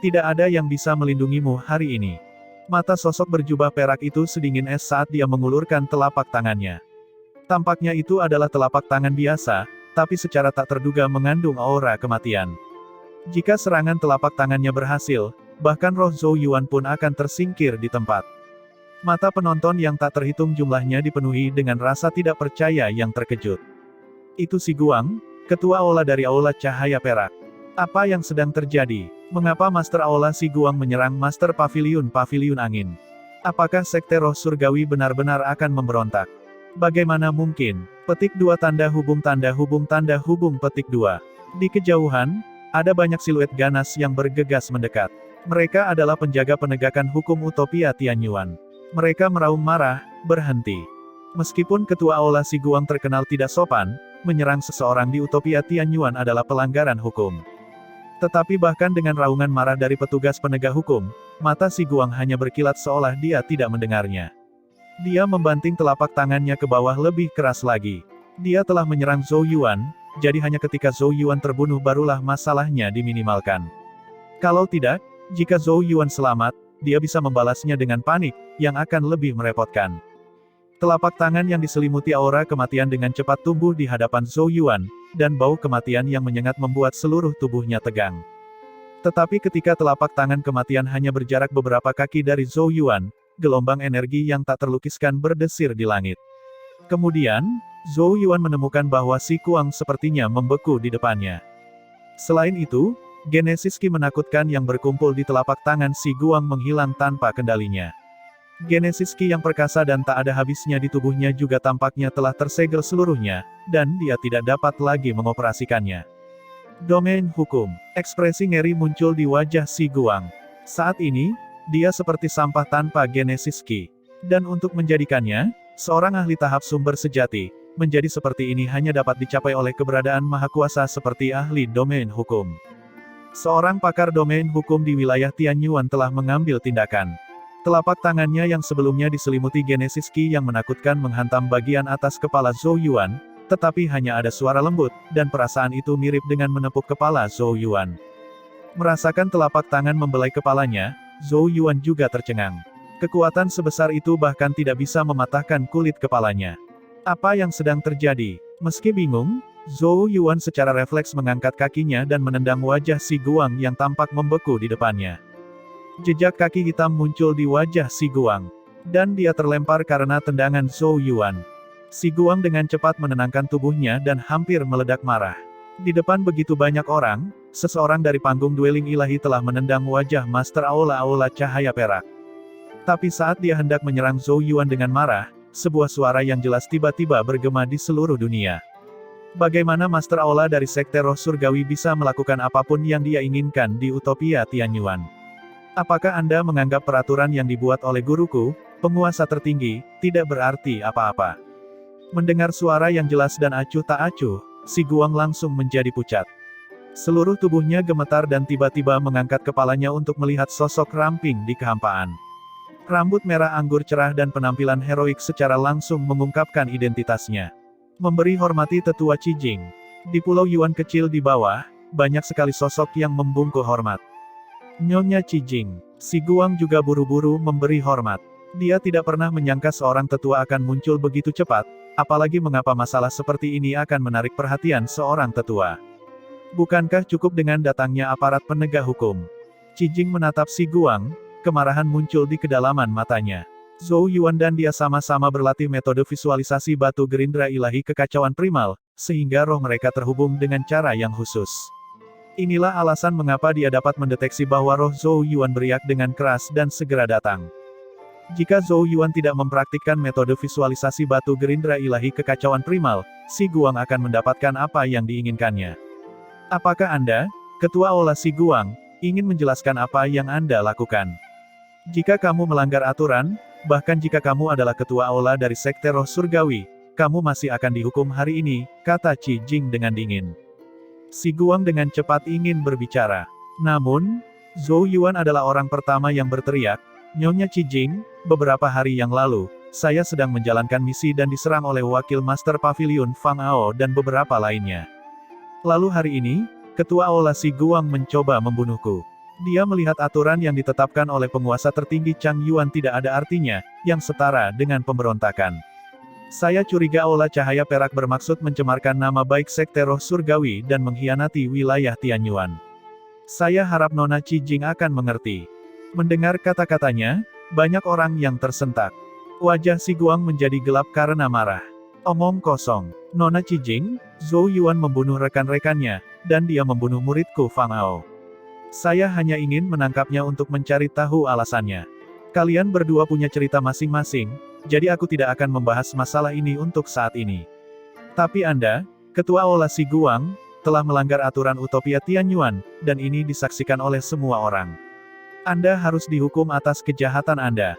Tidak ada yang bisa melindungimu hari ini. Mata sosok berjubah perak itu sedingin es saat dia mengulurkan telapak tangannya. Tampaknya itu adalah telapak tangan biasa, tapi secara tak terduga mengandung aura kematian. Jika serangan telapak tangannya berhasil, bahkan roh Zhou Yuan pun akan tersingkir di tempat. Mata penonton yang tak terhitung jumlahnya dipenuhi dengan rasa tidak percaya yang terkejut. Itu si Guang, ketua aula dari Aula Cahaya Perak. Apa yang sedang terjadi? Mengapa Master Aula si Guang menyerang Master Paviliun Angin? Apakah Sekte Roh Surgawi benar-benar akan memberontak? Bagaimana mungkin? Petik 2 tanda hubung petik 2. Di kejauhan, ada banyak siluet ganas yang bergegas mendekat. Mereka adalah penjaga penegakan hukum Utopia Tianyuan. Mereka meraung marah, berhenti. Meskipun ketua Aula si Guang terkenal tidak sopan, menyerang seseorang di Utopia Tianyuan adalah pelanggaran hukum. Tetapi bahkan dengan raungan marah dari petugas penegak hukum, mata si Guang hanya berkilat seolah dia tidak mendengarnya. Dia membanting telapak tangannya ke bawah lebih keras lagi. Dia telah menyerang Zhou Yuan, jadi hanya ketika Zhou Yuan terbunuh barulah masalahnya diminimalkan. Kalau tidak, jika Zhou Yuan selamat, dia bisa membalasnya dengan panik, yang akan lebih merepotkan. Telapak tangan yang diselimuti aura kematian dengan cepat tumbuh di hadapan Zhou Yuan, dan bau kematian yang menyengat membuat seluruh tubuhnya tegang. Tetapi ketika telapak tangan kematian hanya berjarak beberapa kaki dari Zhou Yuan, gelombang energi yang tak terlukiskan berdesir di langit. Kemudian, Zhou Yuan menemukan bahwa si Kuang sepertinya membeku di depannya. Selain itu, Genesis Ki menakutkan yang berkumpul di telapak tangan si Guang menghilang tanpa kendalinya. Genesis Ki yang perkasa dan tak ada habisnya di tubuhnya juga tampaknya telah tersegel seluruhnya, dan dia tidak dapat lagi mengoperasikannya. Domain hukum. Ekspresi ngeri muncul di wajah si Guang. Saat ini, dia seperti sampah tanpa Genesis Ki. Dan untuk menjadikannya, seorang ahli tahap sumber sejati, menjadi seperti ini hanya dapat dicapai oleh keberadaan maha kuasa seperti ahli domain hukum. Seorang pakar domain hukum di wilayah Tianyuan telah mengambil tindakan. Telapak tangannya yang sebelumnya diselimuti Genesis Ki yang menakutkan menghantam bagian atas kepala Zhou Yuan, tetapi hanya ada suara lembut, dan perasaan itu mirip dengan menepuk kepala Zhou Yuan. Merasakan telapak tangan membelai kepalanya, Zhou Yuan juga tercengang. Kekuatan sebesar itu bahkan tidak bisa mematahkan kulit kepalanya. Apa yang sedang terjadi? Meski bingung, Zhou Yuan secara refleks mengangkat kakinya dan menendang wajah si Guang yang tampak membeku di depannya. Jejak kaki hitam muncul di wajah si Guang. Dan dia terlempar karena tendangan Zhou Yuan. Si Guang dengan cepat menenangkan tubuhnya dan hampir meledak marah. Di depan begitu banyak orang, seseorang dari panggung dueling ilahi telah menendang wajah Master Aula Cahaya Perak. Tapi saat dia hendak menyerang Zhou Yuan dengan marah, sebuah suara yang jelas tiba-tiba bergema di seluruh dunia. Bagaimana Master Aula dari Sekte Roh Surgawi bisa melakukan apapun yang dia inginkan di Utopia Tianyuan? Apakah Anda menganggap peraturan yang dibuat oleh guruku, penguasa tertinggi, tidak berarti apa-apa? Mendengar suara yang jelas dan acuh tak acuh, si Guang langsung menjadi pucat. Seluruh tubuhnya gemetar dan tiba-tiba mengangkat kepalanya untuk melihat sosok ramping di kehampaan. Rambut merah anggur cerah dan penampilan heroik secara langsung mengungkapkan identitasnya. Memberi hormati tetua Cijing. Di Pulau Yuan kecil di bawah, banyak sekali sosok yang membungkuk hormat. Nyonya Cijing. Si Guang juga buru-buru memberi hormat. Dia tidak pernah menyangka seorang tetua akan muncul begitu cepat, apalagi mengapa masalah seperti ini akan menarik perhatian seorang tetua. Bukankah cukup dengan datangnya aparat penegak hukum? Cijing menatap si Guang, kemarahan muncul di kedalaman matanya. Zhou Yuan dan dia sama-sama berlatih metode visualisasi batu gerindra ilahi kekacauan primal, sehingga roh mereka terhubung dengan cara yang khusus. Inilah alasan mengapa dia dapat mendeteksi bahwa roh Zhou Yuan beriak dengan keras dan segera datang. Jika Zhou Yuan tidak mempraktikkan metode visualisasi batu gerindra ilahi kekacauan primal, si Guang akan mendapatkan apa yang diinginkannya. Apakah Anda, Ketua Aula si Guang, ingin menjelaskan apa yang Anda lakukan? Jika kamu melanggar aturan, bahkan jika kamu adalah ketua aula dari Sekte Roh Surgawi, kamu masih akan dihukum hari ini, kata Cijing dengan dingin. Si Guang dengan cepat ingin berbicara. Namun, Zhou Yuan adalah orang pertama yang berteriak, Nyonya Cijing, beberapa hari yang lalu, saya sedang menjalankan misi dan diserang oleh wakil Master Pavilion Fang Ao dan beberapa lainnya. Lalu hari ini, ketua aula si Guang mencoba membunuhku. Dia melihat aturan yang ditetapkan oleh penguasa tertinggi Chang Yuan tidak ada artinya, yang setara dengan pemberontakan. Saya curiga Aula Cahaya Perak bermaksud mencemarkan nama baik Sekte Roh Surgawi dan mengkhianati wilayah Tianyuan. Saya harap Nona Cijing akan mengerti. Mendengar kata-katanya, Banyak orang yang tersentak. Wajah Si Guang menjadi gelap karena marah. Omong kosong. Nona Cijing, Zhou Yuan membunuh rekan-rekannya, dan dia membunuh muridku Fang Ao. Saya hanya ingin menangkapnya untuk mencari tahu alasannya. Kalian berdua punya cerita masing-masing, jadi aku tidak akan membahas masalah ini untuk saat ini. Tapi Anda, Ketua Aula Si Guang, telah melanggar aturan Utopia Tianyuan, dan ini disaksikan oleh semua orang. Anda harus dihukum atas kejahatan Anda.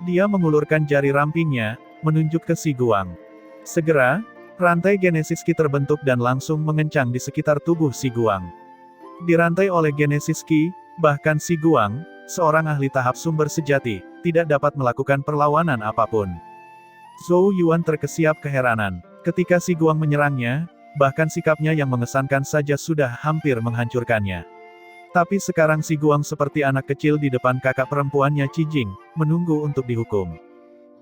Dia mengulurkan jari rampingnya, menunjuk ke Si Guang. Segera, rantai Genesis Ki terbentuk dan langsung mengencang di sekitar tubuh Si Guang. Dirantai oleh Genesis Ki, bahkan Si Guang, seorang ahli tahap sumber sejati, tidak dapat melakukan perlawanan apapun. Zhou Yuan terkesiap keheranan. Ketika Si Guang menyerangnya, bahkan sikapnya yang mengesankan saja sudah hampir menghancurkannya. Tapi sekarang Si Guang seperti anak kecil di depan kakak perempuannya Cijing, menunggu untuk dihukum.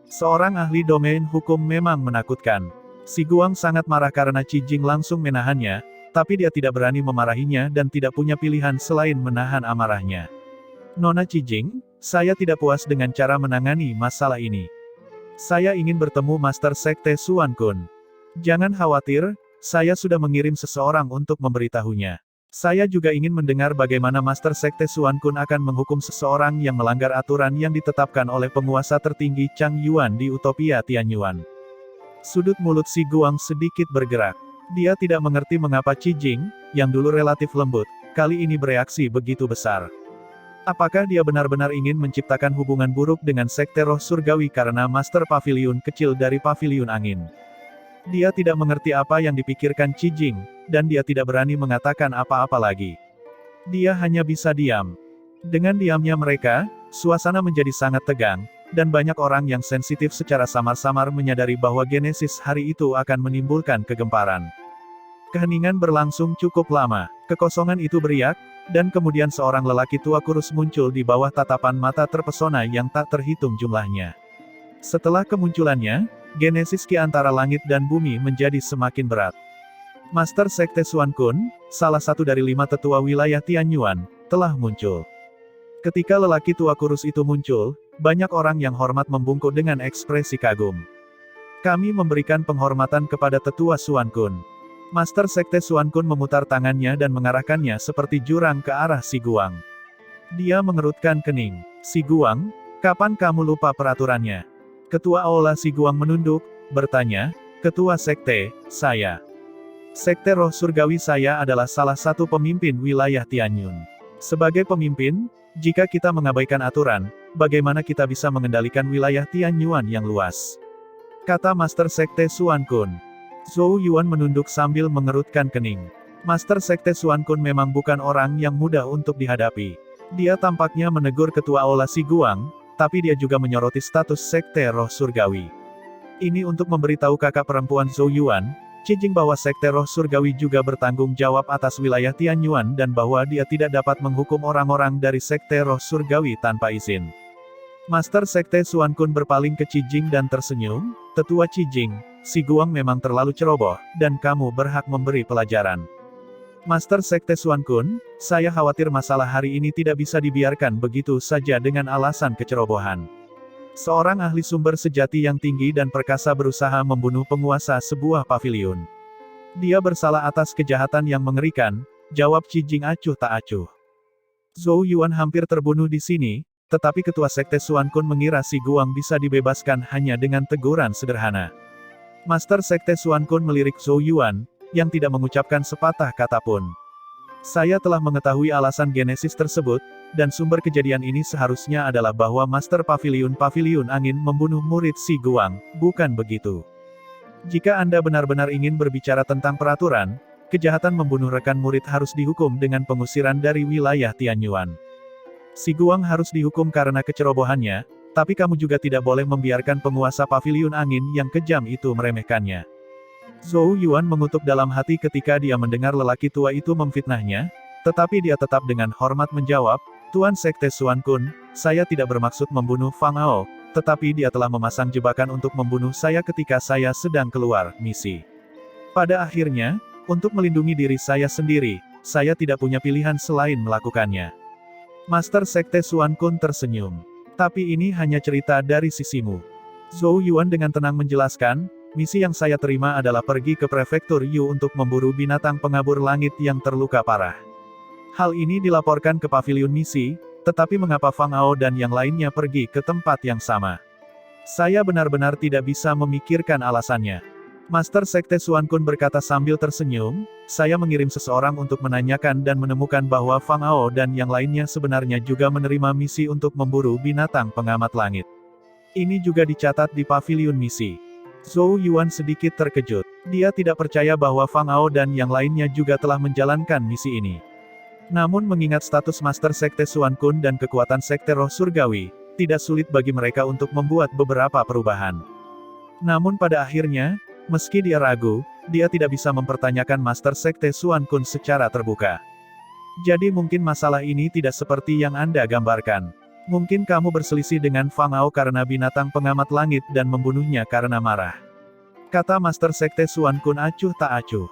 Seorang ahli domain hukum memang menakutkan. Si Guang sangat marah karena Cijing langsung menahannya, tapi dia tidak berani memarahinya dan tidak punya pilihan selain menahan amarahnya. Nona Cijing, saya tidak puas dengan cara menangani masalah ini. Saya ingin bertemu Master Sekte Suan Kun. Jangan khawatir, saya sudah mengirim seseorang untuk memberitahunya. Saya juga ingin mendengar bagaimana Master Sekte Suan Kun akan menghukum seseorang yang melanggar aturan yang ditetapkan oleh penguasa tertinggi Chang Yuan di Utopia Tianyuan. Sudut mulut Si Guang sedikit bergerak. Dia tidak mengerti mengapa Cijing, yang dulu relatif lembut, kali ini bereaksi begitu besar. Apakah dia benar-benar ingin menciptakan hubungan buruk dengan Sekte Roh Surgawi karena Master Pavilion kecil dari Pavilion Angin? Dia tidak mengerti apa yang dipikirkan Cijing, dan dia tidak berani mengatakan apa-apa lagi. Dia hanya bisa diam. Dengan diamnya mereka, suasana menjadi sangat tegang, dan banyak orang yang sensitif secara samar-samar menyadari bahwa Genesis hari itu akan menimbulkan kegemparan. Keheningan berlangsung cukup lama, kekosongan itu beriak, dan kemudian seorang lelaki tua kurus muncul di bawah tatapan mata terpesona yang tak terhitung jumlahnya. Setelah kemunculannya, Genesis Ki antara langit dan bumi menjadi semakin berat. Master Sekte Suan Kun, salah satu dari 5 tetua wilayah Tianyuan, telah muncul. Ketika lelaki tua kurus itu muncul, banyak orang yang hormat membungkuk dengan ekspresi kagum. Kami memberikan penghormatan kepada tetua Suan Kun. Master Sekte Suan Kun memutar tangannya dan mengarahkannya seperti jurang ke arah Si Guang. Dia mengerutkan kening. Si Guang, kapan kamu lupa peraturannya? Ketua Aula Si Guang menunduk, bertanya, Ketua Sekte, saya. Sekte Roh Surgawi saya adalah salah satu pemimpin wilayah Tianyun. Sebagai pemimpin, jika kita mengabaikan aturan, bagaimana kita bisa mengendalikan wilayah Tianyuan yang luas? Kata Master Sekte Suan Kun. Zhou Yuan menunduk sambil mengerutkan kening. Master Sekte Suan Kun memang bukan orang yang mudah untuk dihadapi. Dia tampaknya menegur Ketua Aula Si Guang, tapi dia juga menyoroti status Sekte Roh Surgawi. Ini untuk memberitahu kakak perempuan Zhou Yuan, Cijing bahwa Sekte Roh Surgawi juga bertanggung jawab atas wilayah Tianyuan dan bahwa dia tidak dapat menghukum orang-orang dari Sekte Roh Surgawi tanpa izin. Master Sekte Suan Kun berpaling ke Cijing dan tersenyum, Tetua Cijing, Si Guang memang terlalu ceroboh, dan kamu berhak memberi pelajaran. Master Sekte Suan Kun, saya khawatir masalah hari ini tidak bisa dibiarkan begitu saja dengan alasan kecerobohan. Seorang ahli sumber sejati yang tinggi dan perkasa berusaha membunuh penguasa sebuah pavilion. Dia bersalah atas kejahatan yang mengerikan, jawab Cijing acuh tak acuh. Zhou Yuan hampir terbunuh di sini, tetapi Ketua Sekte Suan Kun mengira Si Guang bisa dibebaskan hanya dengan teguran sederhana. Master Sekte Suan Kun melirik Zhou Yuan, yang tidak mengucapkan sepatah kata pun. Saya telah mengetahui alasan Genesis tersebut, dan sumber kejadian ini seharusnya adalah bahwa Master Pavilion Angin membunuh murid Si Guang, bukan begitu? Jika Anda benar-benar ingin berbicara tentang peraturan, kejahatan membunuh rekan murid harus dihukum dengan pengusiran dari wilayah Tianyuan. Si Guang harus dihukum karena kecerobohannya, tapi kamu juga tidak boleh membiarkan penguasa Pavilion Angin yang kejam itu meremehkannya. Zhou Yuan mengutuk dalam hati ketika dia mendengar lelaki tua itu memfitnahnya, tetapi dia tetap dengan hormat menjawab, Tuan Sekte Suan Kun, saya tidak bermaksud membunuh Fang Ao, tetapi dia telah memasang jebakan untuk membunuh saya ketika saya sedang keluar misi. Pada akhirnya, untuk melindungi diri saya sendiri, saya tidak punya pilihan selain melakukannya. Master Sekte Suan Kun tersenyum. Tapi ini hanya cerita dari sisimu. Zhou Yuan dengan tenang menjelaskan, misi yang saya terima adalah pergi ke prefektur Yu untuk memburu binatang pengabur langit yang terluka parah. Hal ini dilaporkan ke pavilion misi, tetapi mengapa Fang Ao dan yang lainnya pergi ke tempat yang sama? Saya benar-benar tidak bisa memikirkan alasannya. Master Sekte Xuan Kun berkata sambil tersenyum, saya mengirim seseorang untuk menanyakan dan menemukan bahwa Fang Ao dan yang lainnya sebenarnya juga menerima misi untuk memburu binatang pengamat langit. Ini juga dicatat di pavilion misi. Zhou Yuan sedikit terkejut. Dia tidak percaya bahwa Fang Ao dan yang lainnya juga telah menjalankan misi ini. Namun mengingat status Master Sekte Xuan Kun dan kekuatan Sekte Roh Surgawi, tidak sulit bagi mereka untuk membuat beberapa perubahan. Namun pada akhirnya, meski dia ragu, dia tidak bisa mempertanyakan Master Sekte Xuan Kun secara terbuka. Jadi mungkin masalah ini tidak seperti yang Anda gambarkan. Mungkin kamu berselisih dengan Fang Ao karena binatang pengamat langit dan membunuhnya karena marah. Kata Master Sekte Xuan Kun acuh tak acuh.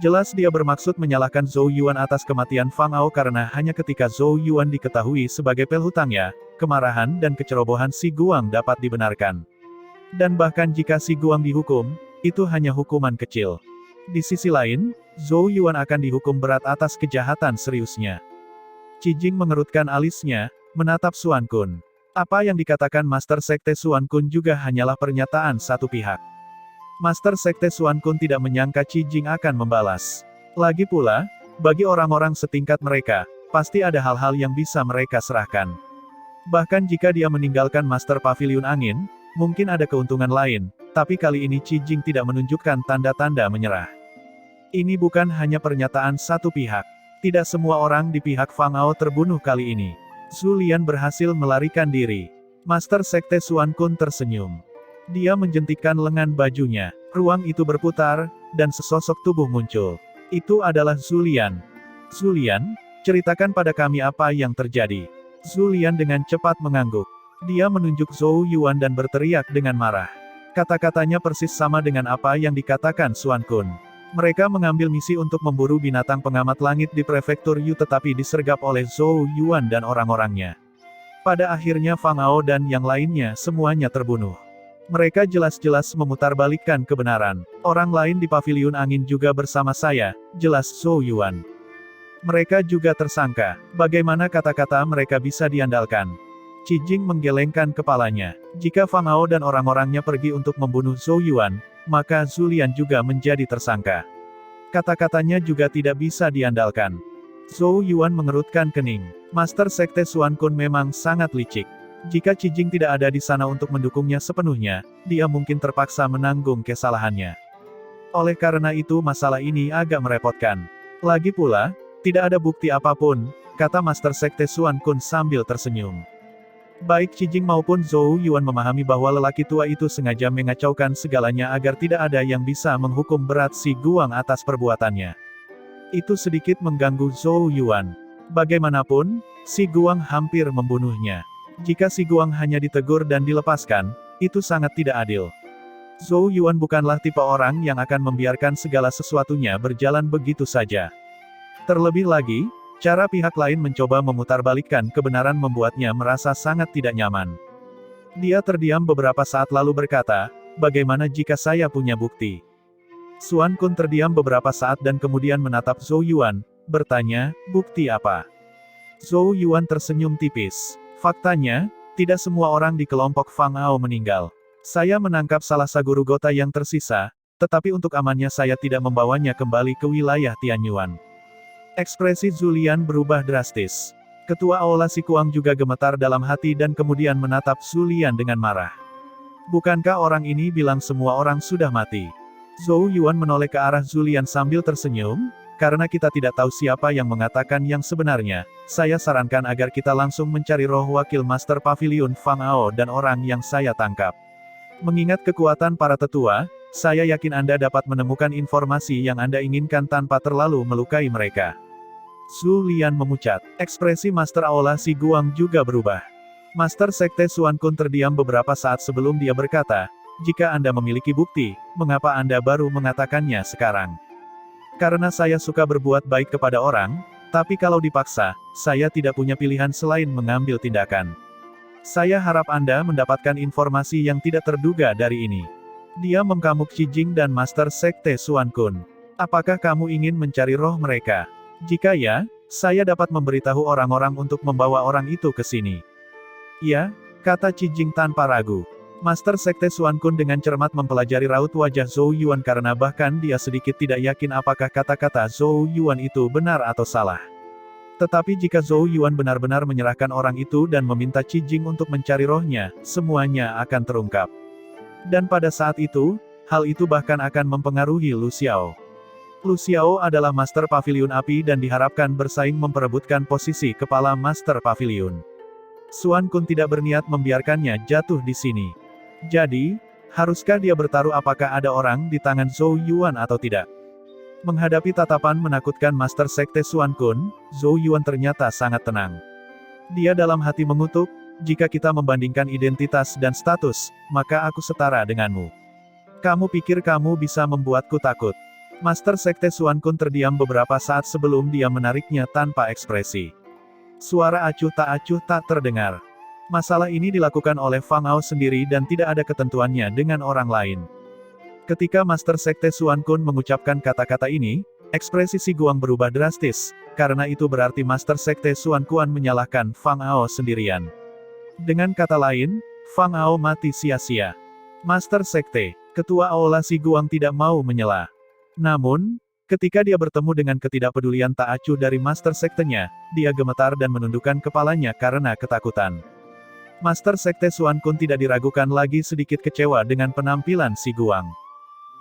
Jelas dia bermaksud menyalahkan Zhou Yuan atas kematian Fang Ao karena hanya ketika Zhou Yuan diketahui sebagai pelhutangnya, kemarahan dan kecerobohan si Guang dapat dibenarkan. Dan bahkan jika si Guang dihukum, itu hanya hukuman kecil. Di sisi lain, Zhou Yuan akan dihukum berat atas kejahatan seriusnya. Qi Jing mengerutkan alisnya, menatap Xuan Kun. Apa yang dikatakan Master Sekte Xuan Kun juga hanyalah pernyataan satu pihak. Master Sekte Xuan Kun tidak menyangka Qi Jing akan membalas. Lagi pula, bagi orang-orang setingkat mereka, pasti ada hal-hal yang bisa mereka serahkan. Bahkan jika dia meninggalkan Master Pavilion Angin, mungkin ada keuntungan lain, tapi kali ini Qi Jing tidak menunjukkan tanda-tanda menyerah. Ini bukan hanya pernyataan satu pihak. Tidak semua orang di pihak Fang Ao terbunuh kali ini. Zhu Lian berhasil melarikan diri. Master Sekte Xuan Kun tersenyum. Dia menjentikkan lengan bajunya. Ruang itu berputar, dan sesosok tubuh muncul. Itu adalah Zhu Lian. Zhu Lian, ceritakan pada kami apa yang terjadi. Zhu Lian dengan cepat mengangguk. Dia menunjuk Zhou Yuan dan berteriak dengan marah. Kata-katanya persis sama dengan apa yang dikatakan Xuan Kun. Mereka mengambil misi untuk memburu binatang pengamat langit di prefektur Yu tetapi disergap oleh Zhou Yuan dan orang-orangnya. Pada akhirnya Fang Ao dan yang lainnya semuanya terbunuh. Mereka jelas-jelas memutarbalikkan kebenaran. Orang lain di pavilion angin juga bersama saya, jelas Zhou Yuan. Mereka juga tersangka. Bagaimana kata-kata mereka bisa diandalkan? Qi Jing menggelengkan kepalanya. Jika Fang Ao dan orang-orangnya pergi untuk membunuh Zhou Yuan, maka Zhu Lian juga menjadi tersangka. Kata-katanya juga tidak bisa diandalkan. Zhou Yuan mengerutkan kening. Master Sekte Xuan Kun memang sangat licik. Jika Qi Jing tidak ada di sana untuk mendukungnya sepenuhnya, dia mungkin terpaksa menanggung kesalahannya. Oleh karena itu masalah ini agak merepotkan. Lagi pula, tidak ada bukti apapun, kata Master Sekte Xuan Kun sambil tersenyum. Baik Qi Jing maupun Zhou Yuan memahami bahwa lelaki tua itu sengaja mengacaukan segalanya agar tidak ada yang bisa menghukum berat si Guang atas perbuatannya. Itu sedikit mengganggu Zhou Yuan. Bagaimanapun, si Guang hampir membunuhnya. Jika si Guang hanya ditegur dan dilepaskan, itu sangat tidak adil. Zhou Yuan bukanlah tipe orang yang akan membiarkan segala sesuatunya berjalan begitu saja. Terlebih lagi, cara pihak lain mencoba memutarbalikkan kebenaran membuatnya merasa sangat tidak nyaman. Dia terdiam beberapa saat lalu berkata, bagaimana jika saya punya bukti? Xuan Kun terdiam beberapa saat dan kemudian menatap Zhou Yuan, bertanya, bukti apa? Zhou Yuan tersenyum tipis. Faktanya, tidak semua orang di kelompok Fang Ao meninggal. Saya menangkap salah satu guru Gota yang tersisa, tetapi untuk amannya saya tidak membawanya kembali ke wilayah Tianyuan. Ekspresi Zhu Lian berubah drastis. Ketua Aula Sikuang juga gemetar dalam hati dan kemudian menatap Zhu Lian dengan marah. Bukankah orang ini bilang semua orang sudah mati? Zhou Yuan menoleh ke arah Zhu Lian sambil tersenyum, karena kita tidak tahu siapa yang mengatakan yang sebenarnya, saya sarankan agar kita langsung mencari roh wakil Master Pavilion Fang Ao dan orang yang saya tangkap. Mengingat kekuatan para tetua, saya yakin Anda dapat menemukan informasi yang Anda inginkan tanpa terlalu melukai mereka. Zhu Lian memucat. Ekspresi Master Aula Si Guang juga berubah. Master Sekte Xuan Kun terdiam beberapa saat sebelum dia berkata, jika Anda memiliki bukti, mengapa Anda baru mengatakannya sekarang? Karena saya suka berbuat baik kepada orang, tapi kalau dipaksa, saya tidak punya pilihan selain mengambil tindakan. Saya harap Anda mendapatkan informasi yang tidak terduga dari ini. Dia mengkamuk Qijing dan Master Sekte Xuan Kun. Apakah kamu ingin mencari roh mereka? Jika ya, saya dapat memberitahu orang-orang untuk membawa orang itu ke sini. Ya, kata Qijing tanpa ragu. Master Sekte Xuan Kun dengan cermat mempelajari raut wajah Zhou Yuan karena bahkan dia sedikit tidak yakin apakah kata-kata Zhou Yuan itu benar atau salah. Tetapi jika Zhou Yuan benar-benar menyerahkan orang itu dan meminta Qijing untuk mencari rohnya, semuanya akan terungkap. Dan pada saat itu, hal itu bahkan akan mempengaruhi Lu Xiao. Lu Xiao adalah Master Paviliun Api dan diharapkan bersaing memperebutkan posisi kepala Master Paviliun. Xuan Kun tidak berniat membiarkannya jatuh di sini. Jadi, haruskah dia bertaruh apakah ada orang di tangan Zhou Yuan atau tidak? Menghadapi tatapan menakutkan Master Sekte Xuan Kun, Zhou Yuan ternyata sangat tenang. Dia dalam hati mengutuk, jika kita membandingkan identitas dan status, maka aku setara denganmu. Kamu pikir kamu bisa membuatku takut? Master Sekte Xuan Kun terdiam beberapa saat sebelum dia menariknya tanpa ekspresi. Suara acuh tak terdengar. Masalah ini dilakukan oleh Fang Ao sendiri dan tidak ada ketentuannya dengan orang lain. Ketika Master Sekte Xuan Kun mengucapkan kata-kata ini, ekspresi Si Guang berubah drastis, karena itu berarti Master Sekte Xuan Kun menyalahkan Fang Ao sendirian. Dengan kata lain, Fang Ao mati sia-sia. Master Sekte, Ketua Aula Si Guang tidak mau menyela. Namun, ketika dia bertemu dengan ketidakpedulian tak acuh dari Master Sektenya, dia gemetar dan menundukkan kepalanya karena ketakutan. Master Sekte Xuan Kun tidak diragukan lagi sedikit kecewa dengan penampilan Si Guang.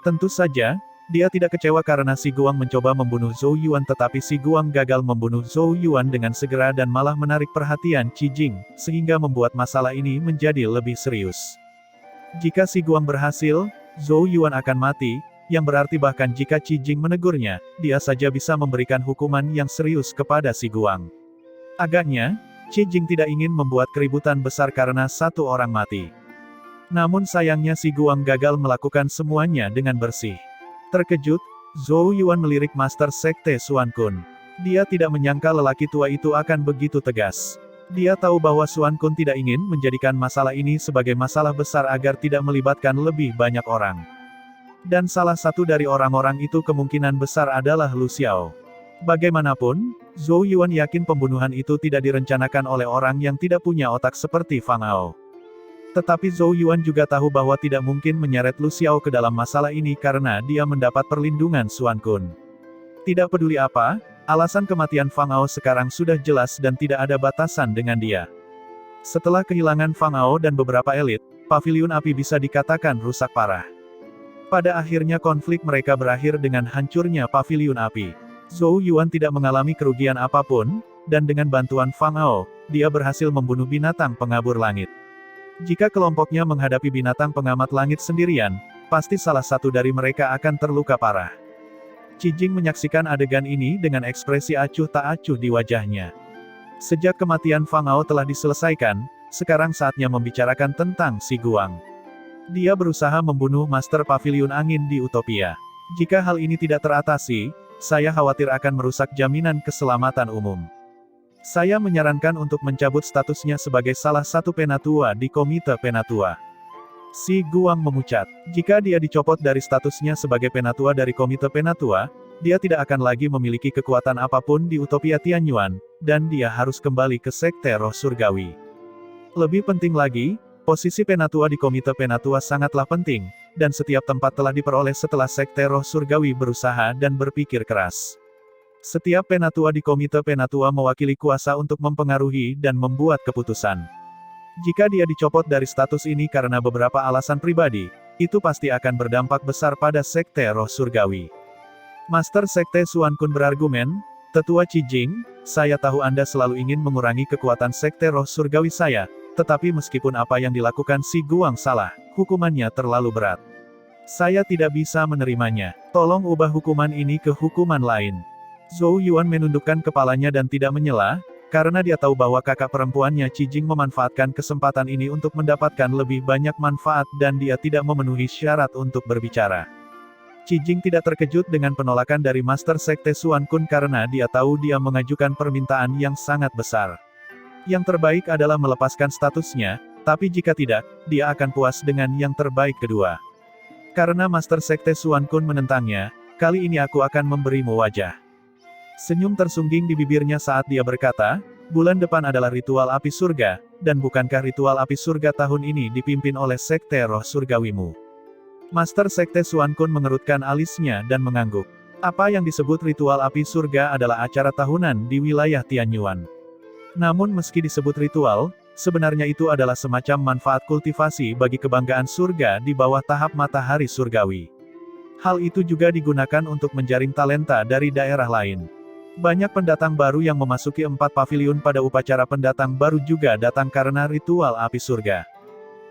Tentu saja, dia tidak kecewa karena Si Guang mencoba membunuh Zhou Yuan tetapi Si Guang gagal membunuh Zhou Yuan dengan segera dan malah menarik perhatian Qijing, sehingga membuat masalah ini menjadi lebih serius. Jika Si Guang berhasil, Zhou Yuan akan mati, yang berarti bahkan jika Qijing menegurnya, dia saja bisa memberikan hukuman yang serius kepada Si Guang. Agaknya, Qijing tidak ingin membuat keributan besar karena satu orang mati. Namun sayangnya Si Guang gagal melakukan semuanya dengan bersih. Terkejut, Zhou Yuan melirik Master Sekte Xuan Kun. Dia tidak menyangka lelaki tua itu akan begitu tegas. Dia tahu bahwa Xuan Kun tidak ingin menjadikan masalah ini sebagai masalah besar agar tidak melibatkan lebih banyak orang. Dan salah satu dari orang-orang itu kemungkinan besar adalah Lu Xiao. Bagaimanapun, Zhou Yuan yakin pembunuhan itu tidak direncanakan oleh orang yang tidak punya otak seperti Fang Ao. Tetapi Zhou Yuan juga tahu bahwa tidak mungkin menyeret Lu Xiao ke dalam masalah ini karena dia mendapat perlindungan Xuan Kun. Tidak peduli apa, alasan kematian Fang Ao sekarang sudah jelas dan tidak ada batasan dengan dia. Setelah kehilangan Fang Ao dan beberapa elit, Paviliun Api bisa dikatakan rusak parah. Pada akhirnya konflik mereka berakhir dengan hancurnya Paviliun Api. Zhou Yuan tidak mengalami kerugian apapun, dan dengan bantuan Fang Ao, dia berhasil membunuh binatang pengabur langit. Jika kelompoknya menghadapi binatang pengamat langit sendirian, pasti salah satu dari mereka akan terluka parah. Qijing menyaksikan adegan ini dengan ekspresi acuh tak acuh di wajahnya. Sejak kematian Fang Ao telah diselesaikan, sekarang saatnya membicarakan tentang Si Guang. Dia berusaha membunuh Master Paviliun Angin di Utopia. Jika hal ini tidak teratasi, saya khawatir akan merusak jaminan keselamatan umum. Saya menyarankan untuk mencabut statusnya sebagai salah satu penatua di Komite Penatua. Si Guang memucat. Jika dia dicopot dari statusnya sebagai penatua dari Komite Penatua, dia tidak akan lagi memiliki kekuatan apapun di Utopia Tianyuan, dan dia harus kembali ke Sekte Roh Surgawi. Lebih penting lagi, posisi penatua di Komite Penatua sangatlah penting, dan setiap tempat telah diperoleh setelah Sekte Roh Surgawi berusaha dan berpikir keras. Setiap penatua di Komite Penatua mewakili kuasa untuk mempengaruhi dan membuat keputusan. Jika dia dicopot dari status ini karena beberapa alasan pribadi, itu pasti akan berdampak besar pada Sekte Roh Surgawi. Master Sekte Xuan Kun berargumen, Tetua Qijing, saya tahu Anda selalu ingin mengurangi kekuatan Sekte Roh Surgawi saya, tetapi meskipun apa yang dilakukan Si Guang salah, hukumannya terlalu berat. Saya tidak bisa menerimanya. Tolong ubah hukuman ini ke hukuman lain. Zhou Yuan menundukkan kepalanya dan tidak menyela, karena dia tahu bahwa kakak perempuannya Qijing memanfaatkan kesempatan ini untuk mendapatkan lebih banyak manfaat dan dia tidak memenuhi syarat untuk berbicara. Qijing tidak terkejut dengan penolakan dari Master Sekte Xuan Kun karena dia tahu dia mengajukan permintaan yang sangat besar. Yang terbaik adalah melepaskan statusnya, tapi jika tidak, dia akan puas dengan yang terbaik kedua. Karena Master Sekte Xuan Kun menentangnya, kali ini aku akan memberimu wajah. Senyum tersungging di bibirnya saat dia berkata, bulan depan adalah ritual api surga, dan bukankah ritual api surga tahun ini dipimpin oleh Sekte Roh Surgawimu? Master Sekte Xuan Kun mengerutkan alisnya dan mengangguk. Apa yang disebut ritual api surga adalah acara tahunan di wilayah Tianyuan. Namun meski disebut ritual, sebenarnya itu adalah semacam manfaat kultivasi bagi kebanggaan surga di bawah tahap matahari surgawi. Hal itu juga digunakan untuk menjaring talenta dari daerah lain. Banyak pendatang baru yang memasuki 4 paviliun pada upacara pendatang baru juga datang karena ritual api surga.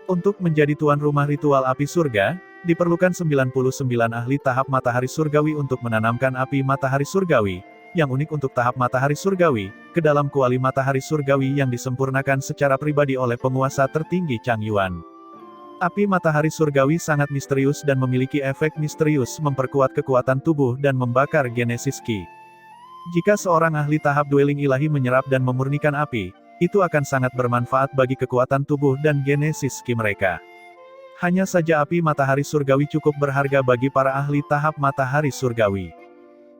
Untuk menjadi tuan rumah ritual api surga, diperlukan 99 ahli tahap matahari surgawi untuk menanamkan api matahari surgawi, yang unik untuk tahap matahari surgawi, ke dalam kuali matahari surgawi yang disempurnakan secara pribadi oleh penguasa tertinggi Chang Yuan. Api matahari surgawi sangat misterius dan memiliki efek misterius memperkuat kekuatan tubuh dan membakar genesis Qi. Jika seorang ahli tahap dwelling ilahi menyerap dan memurnikan api, itu akan sangat bermanfaat bagi kekuatan tubuh dan genesis Qi mereka. Hanya saja api matahari surgawi cukup berharga bagi para ahli tahap matahari surgawi.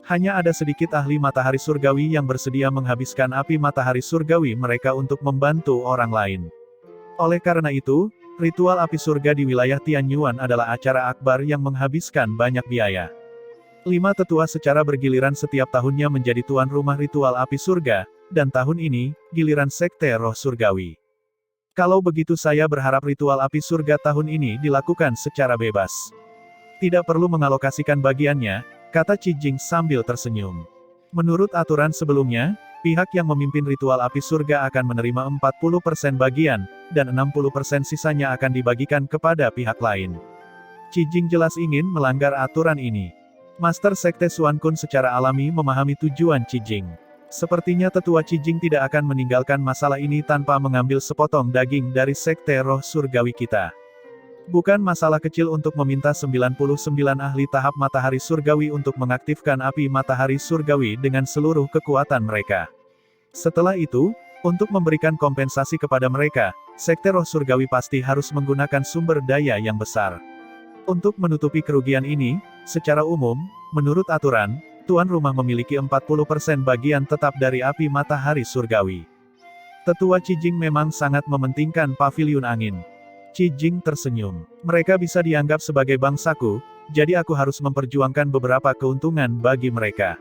Hanya ada sedikit ahli matahari surgawi yang bersedia menghabiskan api matahari surgawi mereka untuk membantu orang lain. Oleh karena itu, ritual api surga di wilayah Tianyuan adalah acara akbar yang menghabiskan banyak biaya. 5 tetua secara bergiliran setiap tahunnya menjadi tuan rumah ritual api surga, dan tahun ini, giliran Sekte Roh Surgawi. Kalau begitu saya berharap ritual api surga tahun ini dilakukan secara bebas. Tidak perlu mengalokasikan bagiannya, kata Qi Jing sambil tersenyum. Menurut aturan sebelumnya, pihak yang memimpin ritual api surga akan menerima 40% bagian, dan 60% sisanya akan dibagikan kepada pihak lain. Qi Jing jelas ingin melanggar aturan ini. Master Sekte Xuan Kun secara alami memahami tujuan Qi Jing. Sepertinya tetua Qi Jing tidak akan meninggalkan masalah ini tanpa mengambil sepotong daging dari Sekte Roh Surgawi kita. Bukan masalah kecil untuk meminta 99 ahli tahap matahari surgawi untuk mengaktifkan api matahari surgawi dengan seluruh kekuatan mereka. Setelah itu, untuk memberikan kompensasi kepada mereka, Sekte Roh Surgawi pasti harus menggunakan sumber daya yang besar. Untuk menutupi kerugian ini, secara umum, menurut aturan, tuan rumah memiliki 40% bagian tetap dari api matahari surgawi. Tetua Qi Jing memang sangat mementingkan paviliun angin. Qi Jing tersenyum. Mereka bisa dianggap sebagai bangsaku, jadi aku harus memperjuangkan beberapa keuntungan bagi mereka.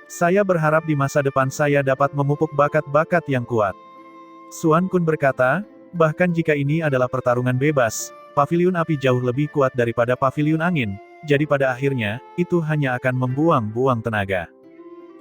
Saya berharap di masa depan saya dapat memupuk bakat-bakat yang kuat. Xuan Kun berkata, bahkan jika ini adalah pertarungan bebas, paviliun api jauh lebih kuat daripada paviliun angin, jadi pada akhirnya, itu hanya akan membuang-buang tenaga.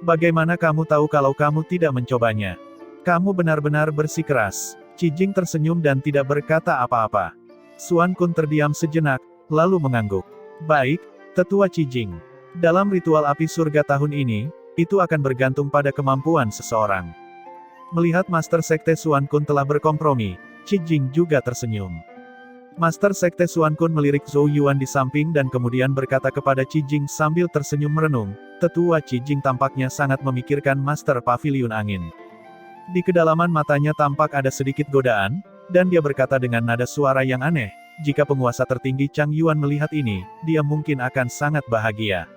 Bagaimana kamu tahu kalau kamu tidak mencobanya? Kamu benar-benar bersikeras. Qi Jing tersenyum dan tidak berkata apa-apa. Xuan Kun terdiam sejenak, lalu mengangguk. Baik, tetua Qi Jing. Dalam ritual api surga tahun ini, itu akan bergantung pada kemampuan seseorang. Melihat Master Sekte Xuan Kun telah berkompromi, Qi Jing juga tersenyum. Master Sekte Xuan Kun melirik Zhou Yuan di samping dan kemudian berkata kepada Qi Jing sambil tersenyum merenung, tetua Qi Jing tampaknya sangat memikirkan Master Paviliun Angin. Di kedalaman matanya tampak ada sedikit godaan, dan dia berkata dengan nada suara yang aneh, jika penguasa tertinggi Chang Yuan melihat ini, dia mungkin akan sangat bahagia.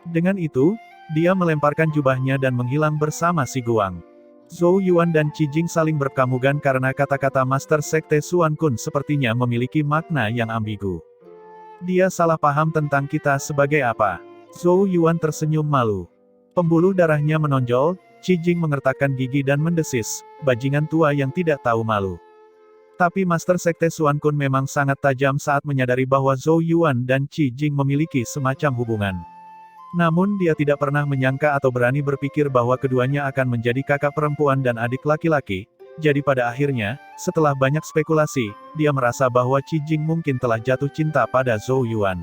Dengan itu, dia melemparkan jubahnya dan menghilang bersama si Guang. Zhou Yuan dan Qi Jing saling berkamugan karena kata-kata Master Sekte Xuan Kun sepertinya memiliki makna yang ambigu. Dia salah paham tentang kita sebagai apa? Zhou Yuan tersenyum malu. Pembuluh darahnya menonjol, Qi Jing mengertakkan gigi dan mendesis, bajingan tua yang tidak tahu malu. Tapi Master Sekte Xuan Kun memang sangat tajam saat menyadari bahwa Zhou Yuan dan Qi Jing memiliki semacam hubungan. Namun dia tidak pernah menyangka atau berani berpikir bahwa keduanya akan menjadi kakak perempuan dan adik laki-laki, jadi pada akhirnya, setelah banyak spekulasi, dia merasa bahwa Qi Jing mungkin telah jatuh cinta pada Zhou Yuan.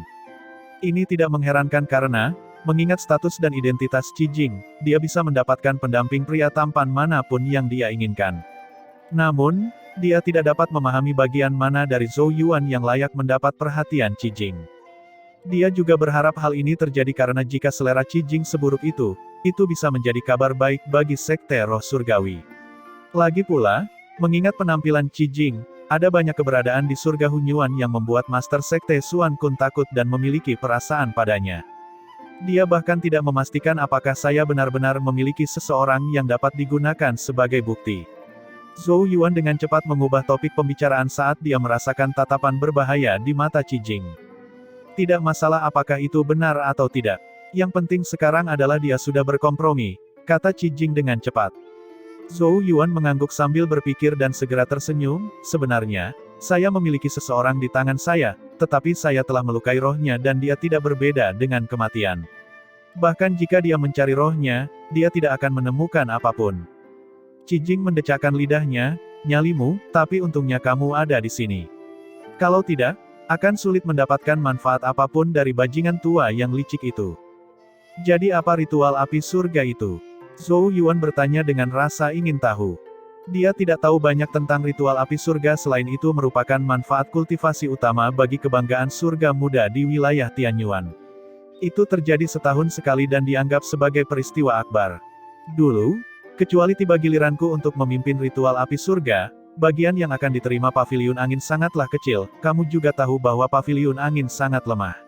Ini tidak mengherankan karena, mengingat status dan identitas Qi Jing, dia bisa mendapatkan pendamping pria tampan manapun yang dia inginkan. Namun, dia tidak dapat memahami bagian mana dari Zhou Yuan yang layak mendapat perhatian Qi Jing. Dia juga berharap hal ini terjadi karena jika selera Qi Jing seburuk itu bisa menjadi kabar baik bagi Sekte Roh Surgawi. Lagi pula, mengingat penampilan Qi Jing, ada banyak keberadaan di surga Hunyuan yang membuat Master Sekte Xuan Kun takut dan memiliki perasaan padanya. Dia bahkan tidak memastikan apakah saya benar-benar memiliki seseorang yang dapat digunakan sebagai bukti. Zhou Yuan dengan cepat mengubah topik pembicaraan saat dia merasakan tatapan berbahaya di mata Qi Jing. Tidak masalah apakah itu benar atau tidak. Yang penting sekarang adalah dia sudah berkompromi, kata Qi Jing dengan cepat. Zhou Yuan mengangguk sambil berpikir dan segera tersenyum, sebenarnya, saya memiliki seseorang di tangan saya, tetapi saya telah melukai rohnya dan dia tidak berbeda dengan kematian. Bahkan jika dia mencari rohnya, dia tidak akan menemukan apapun. Qi Jing mendecakkan lidahnya, nyalimu, tapi untungnya kamu ada di sini. Kalau tidak, akan sulit mendapatkan manfaat apapun dari bajingan tua yang licik itu. Jadi apa ritual api surga itu? Zhou Yuan bertanya dengan rasa ingin tahu. Dia tidak tahu banyak tentang ritual api surga selain itu merupakan manfaat kultivasi utama bagi kebanggaan surga muda di wilayah Tianyuan. Itu terjadi setahun sekali dan dianggap sebagai peristiwa akbar. Dulu, kecuali tiba giliranku untuk memimpin ritual api surga, bagian yang akan diterima paviliun angin sangatlah kecil, kamu juga tahu bahwa paviliun angin sangat lemah.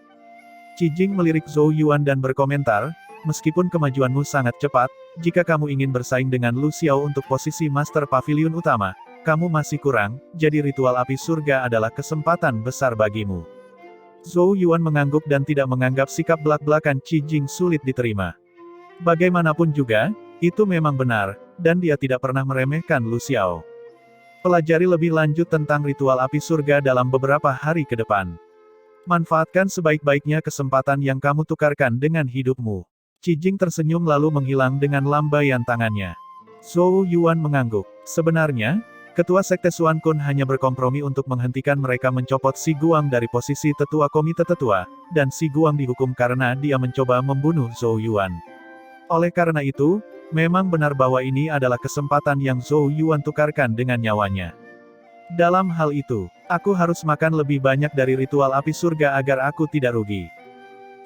Qi Jing melirik Zhou Yuan dan berkomentar, meskipun kemajuanmu sangat cepat, jika kamu ingin bersaing dengan Lu Xiao untuk posisi Master Paviliun utama, kamu masih kurang, jadi ritual api surga adalah kesempatan besar bagimu. Zhou Yuan mengangguk dan tidak menganggap sikap belak-belakan Qi Jing sulit diterima. Bagaimanapun juga, itu memang benar, dan dia tidak pernah meremehkan Lu Xiao. Pelajari lebih lanjut tentang ritual api surga dalam beberapa hari ke depan. Manfaatkan sebaik-baiknya kesempatan yang kamu tukarkan dengan hidupmu. Qi Jing tersenyum lalu menghilang dengan lambaian tangannya. Zhou Yuan mengangguk. Sebenarnya, Ketua Sekte Xuan Kun hanya berkompromi untuk menghentikan mereka mencopot Si Guang dari posisi tetua komite tetua, dan Si Guang dihukum karena dia mencoba membunuh Zhou Yuan. Oleh karena itu, memang benar bahwa ini adalah kesempatan yang Zhou Yuan tukarkan dengan nyawanya. Dalam hal itu, aku harus makan lebih banyak dari ritual api surga agar aku tidak rugi.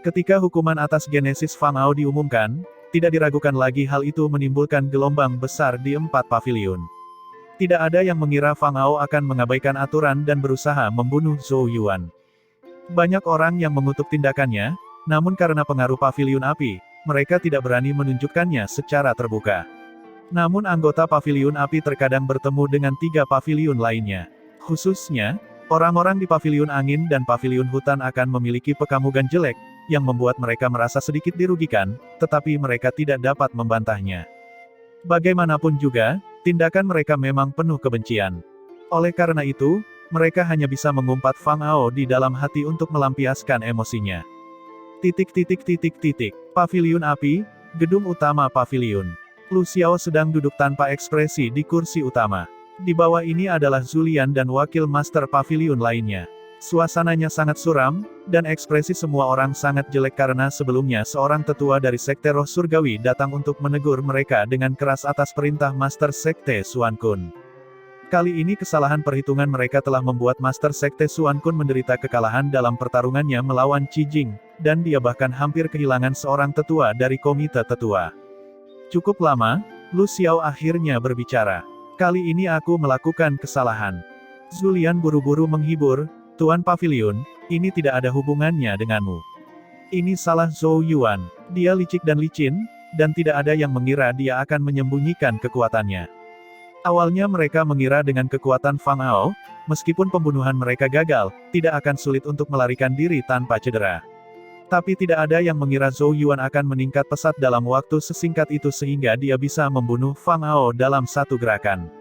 Ketika hukuman atas Genesis Fang Ao diumumkan, tidak diragukan lagi hal itu menimbulkan gelombang besar di 4 paviliun. Tidak ada yang mengira Fang Ao akan mengabaikan aturan dan berusaha membunuh Zhou Yuan. Banyak orang yang mengutuk tindakannya, namun karena pengaruh paviliun api, mereka tidak berani menunjukkannya secara terbuka. Namun anggota paviliun api terkadang bertemu dengan 3 paviliun lainnya. Khususnya, orang-orang di paviliun angin dan paviliun hutan akan memiliki pekamugan jelek, yang membuat mereka merasa sedikit dirugikan, tetapi mereka tidak dapat membantahnya. Bagaimanapun juga, tindakan mereka memang penuh kebencian. Oleh karena itu, mereka hanya bisa mengumpat Fang Ao di dalam hati untuk melampiaskan emosinya. Paviliun api, gedung utama paviliun. Lu Xiao sedang duduk tanpa ekspresi di kursi utama. Di bawah ini adalah Zulian dan wakil master paviliun lainnya. Suasananya sangat suram, dan ekspresi semua orang sangat jelek karena sebelumnya seorang tetua dari Sekte Roh Surgawi datang untuk menegur mereka dengan keras atas perintah Master Sekte Xuan Kun. Kali ini kesalahan perhitungan mereka telah membuat Master Sekte Xuan Kun menderita kekalahan dalam pertarungannya melawan Qi Jing, dan dia bahkan hampir kehilangan seorang tetua dari komite tetua. Cukup lama, Lu Xiao akhirnya berbicara. Kali ini aku melakukan kesalahan. Zulian buru-buru menghibur, Tuan Paviliun, ini tidak ada hubungannya denganmu. Ini salah Zhou Yuan. Dia licik dan licin, dan tidak ada yang mengira dia akan menyembunyikan kekuatannya. Awalnya mereka mengira dengan kekuatan Fang Ao, meskipun pembunuhan mereka gagal, tidak akan sulit untuk melarikan diri tanpa cedera. Tapi tidak ada yang mengira Zhou Yuan akan meningkat pesat dalam waktu sesingkat itu sehingga dia bisa membunuh Fang Ao dalam satu gerakan.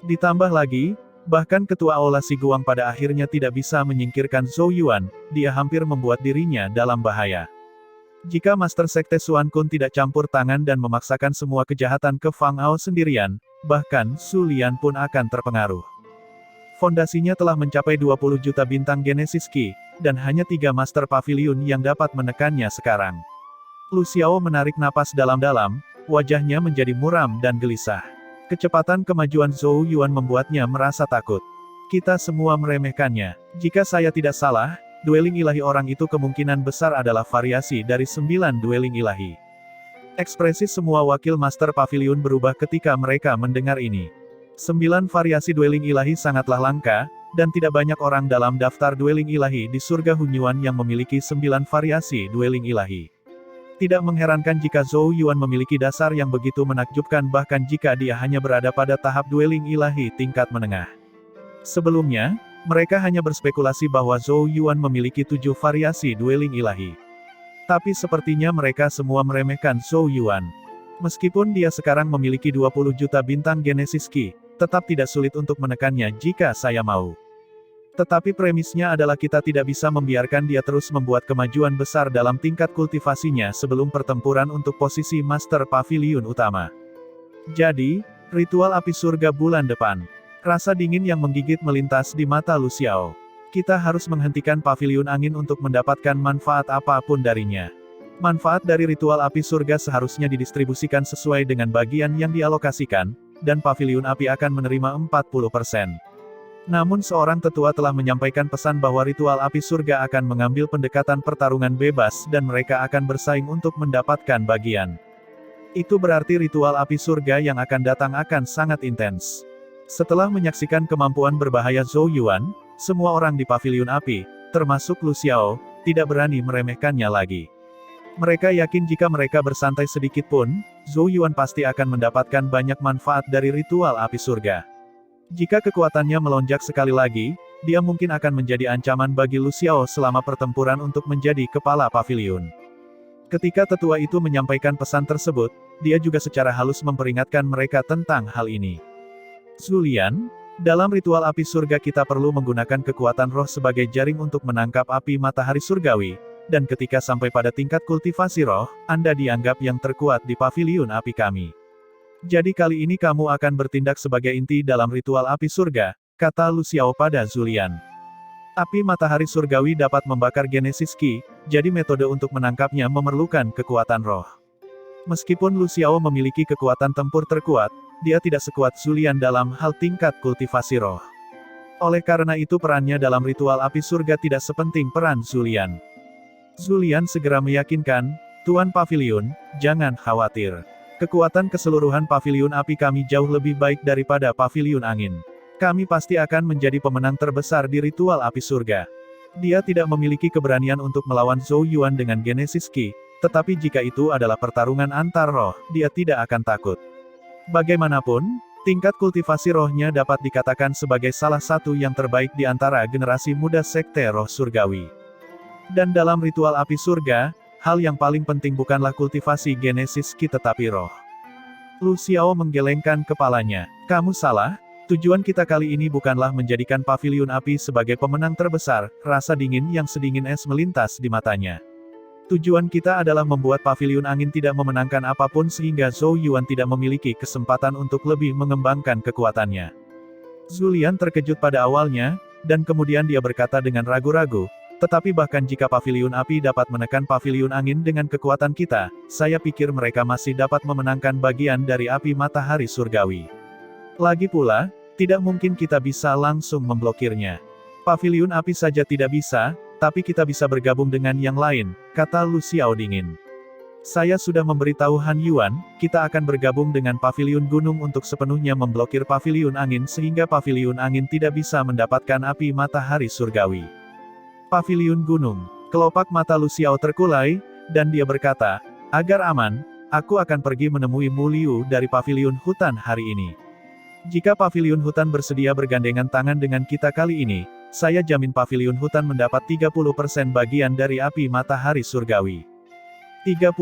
Ditambah lagi, bahkan Ketua Aula Si Guang pada akhirnya tidak bisa menyingkirkan Zhou Yuan, dia hampir membuat dirinya dalam bahaya. Jika Master Sekte Xuan Kun tidak campur tangan dan memaksakan semua kejahatan ke Fang Ao sendirian, bahkan Zulian pun akan terpengaruh. Fondasinya telah mencapai 20 juta bintang Genesis Ki, dan hanya 3 Master Paviliun yang dapat menekannya sekarang. Lu Xiao menarik napas dalam-dalam, wajahnya menjadi muram dan gelisah. Kecepatan kemajuan Zhou Yuan membuatnya merasa takut. Kita semua meremehkannya. Jika saya tidak salah, dueling ilahi orang itu kemungkinan besar adalah variasi dari 9 dueling ilahi. Ekspresi semua wakil Master Paviliun berubah ketika mereka mendengar ini. 9 variasi dueling ilahi sangatlah langka, dan tidak banyak orang dalam daftar dueling ilahi di surga Hunyuan yang memiliki 9 variasi dueling ilahi. Tidak mengherankan jika Zhou Yuan memiliki dasar yang begitu menakjubkan bahkan jika dia hanya berada pada tahap dueling ilahi tingkat menengah. Sebelumnya, mereka hanya berspekulasi bahwa Zhou Yuan memiliki 7 variasi dueling ilahi. Tapi sepertinya mereka semua meremehkan Zhou Yuan. Meskipun dia sekarang memiliki 20 juta bintang Genesis Ki, tetap tidak sulit untuk menekannya jika saya mau. Tetapi premisnya adalah kita tidak bisa membiarkan dia terus membuat kemajuan besar dalam tingkat kultivasinya sebelum pertempuran untuk posisi Master Pavilion utama. Jadi, ritual api surga bulan depan. Rasa dingin yang menggigit melintas di mata Lu Xiao. Kita harus menghentikan Pavilion Angin untuk mendapatkan manfaat apapun darinya. Manfaat dari ritual api surga seharusnya didistribusikan sesuai dengan bagian yang dialokasikan, dan Pavilion Api akan menerima 40%. Namun seorang tetua telah menyampaikan pesan bahwa ritual api surga akan mengambil pendekatan pertarungan bebas dan mereka akan bersaing untuk mendapatkan bagian. Itu berarti ritual api surga yang akan datang akan sangat intens. Setelah menyaksikan kemampuan berbahaya Zhou Yuan, semua orang di Pavilion Api, termasuk Lu Xiao, tidak berani meremehkannya lagi. Mereka yakin jika mereka bersantai sedikit pun, Zhou Yuan pasti akan mendapatkan banyak manfaat dari ritual api surga. Jika kekuatannya melonjak sekali lagi, dia mungkin akan menjadi ancaman bagi Lu Xiao selama pertempuran untuk menjadi kepala pavilion. Ketika tetua itu menyampaikan pesan tersebut, dia juga secara halus memperingatkan mereka tentang hal ini. Zulian, dalam ritual api surga kita perlu menggunakan kekuatan roh sebagai jaring untuk menangkap api matahari surgawi. Dan ketika sampai pada tingkat kultivasi roh, Anda dianggap yang terkuat di pavilion api kami. Jadi kali ini kamu akan bertindak sebagai inti dalam ritual api surga, kata Lu Xiao pada Zulian. Api matahari surgawi dapat membakar Genesis Ki, jadi metode untuk menangkapnya memerlukan kekuatan roh. Meskipun Lu Xiao memiliki kekuatan tempur terkuat, dia tidak sekuat Zulian dalam hal tingkat kultivasi roh. Oleh karena itu perannya dalam ritual api surga tidak sepenting peran Zulian. Zulian segera meyakinkan, Tuan Pavilion, jangan khawatir. Kekuatan keseluruhan Pavilion Api kami jauh lebih baik daripada Pavilion Angin. Kami pasti akan menjadi pemenang terbesar di ritual api surga. Dia tidak memiliki keberanian untuk melawan Zhou Yuan dengan Genesis Ki, tetapi jika itu adalah pertarungan antar roh, dia tidak akan takut. Bagaimanapun, tingkat kultivasi rohnya dapat dikatakan sebagai salah satu yang terbaik di antara generasi muda Sekte Roh Surgawi. Dan dalam ritual api surga, hal yang paling penting bukanlah kultivasi Genesis Ki tetapi roh. Lu Xiao menggelengkan kepalanya. Kamu salah, tujuan kita kali ini bukanlah menjadikan Pavilion Api sebagai pemenang terbesar, rasa dingin yang sedingin es melintas di matanya. Tujuan kita adalah membuat Pavilion Angin tidak memenangkan apapun sehingga Zhou Yuan tidak memiliki kesempatan untuk lebih mengembangkan kekuatannya. Zulian terkejut pada awalnya, dan kemudian dia berkata dengan ragu-ragu, tetapi bahkan jika Pavilion Api dapat menekan Pavilion Angin dengan kekuatan kita, saya pikir mereka masih dapat memenangkan bagian dari api matahari surgawi. Lagi pula, tidak mungkin kita bisa langsung memblokirnya. Pavilion Api saja tidak bisa, tapi kita bisa bergabung dengan yang lain, kata Lu Xiao dingin. Saya sudah memberitahu Han Yuan, kita akan bergabung dengan Pavilion Gunung untuk sepenuhnya memblokir Pavilion Angin sehingga Pavilion Angin tidak bisa mendapatkan api matahari surgawi. Pavilion Gunung. Kelopak mata Lu Xiao terkulai, dan dia berkata, agar aman, aku akan pergi menemui Mu Liu dari Pavilion Hutan hari ini. Jika Pavilion Hutan bersedia bergandengan tangan dengan kita kali ini, saya jamin Pavilion Hutan mendapat 30% bagian dari api matahari surgawi. 30%.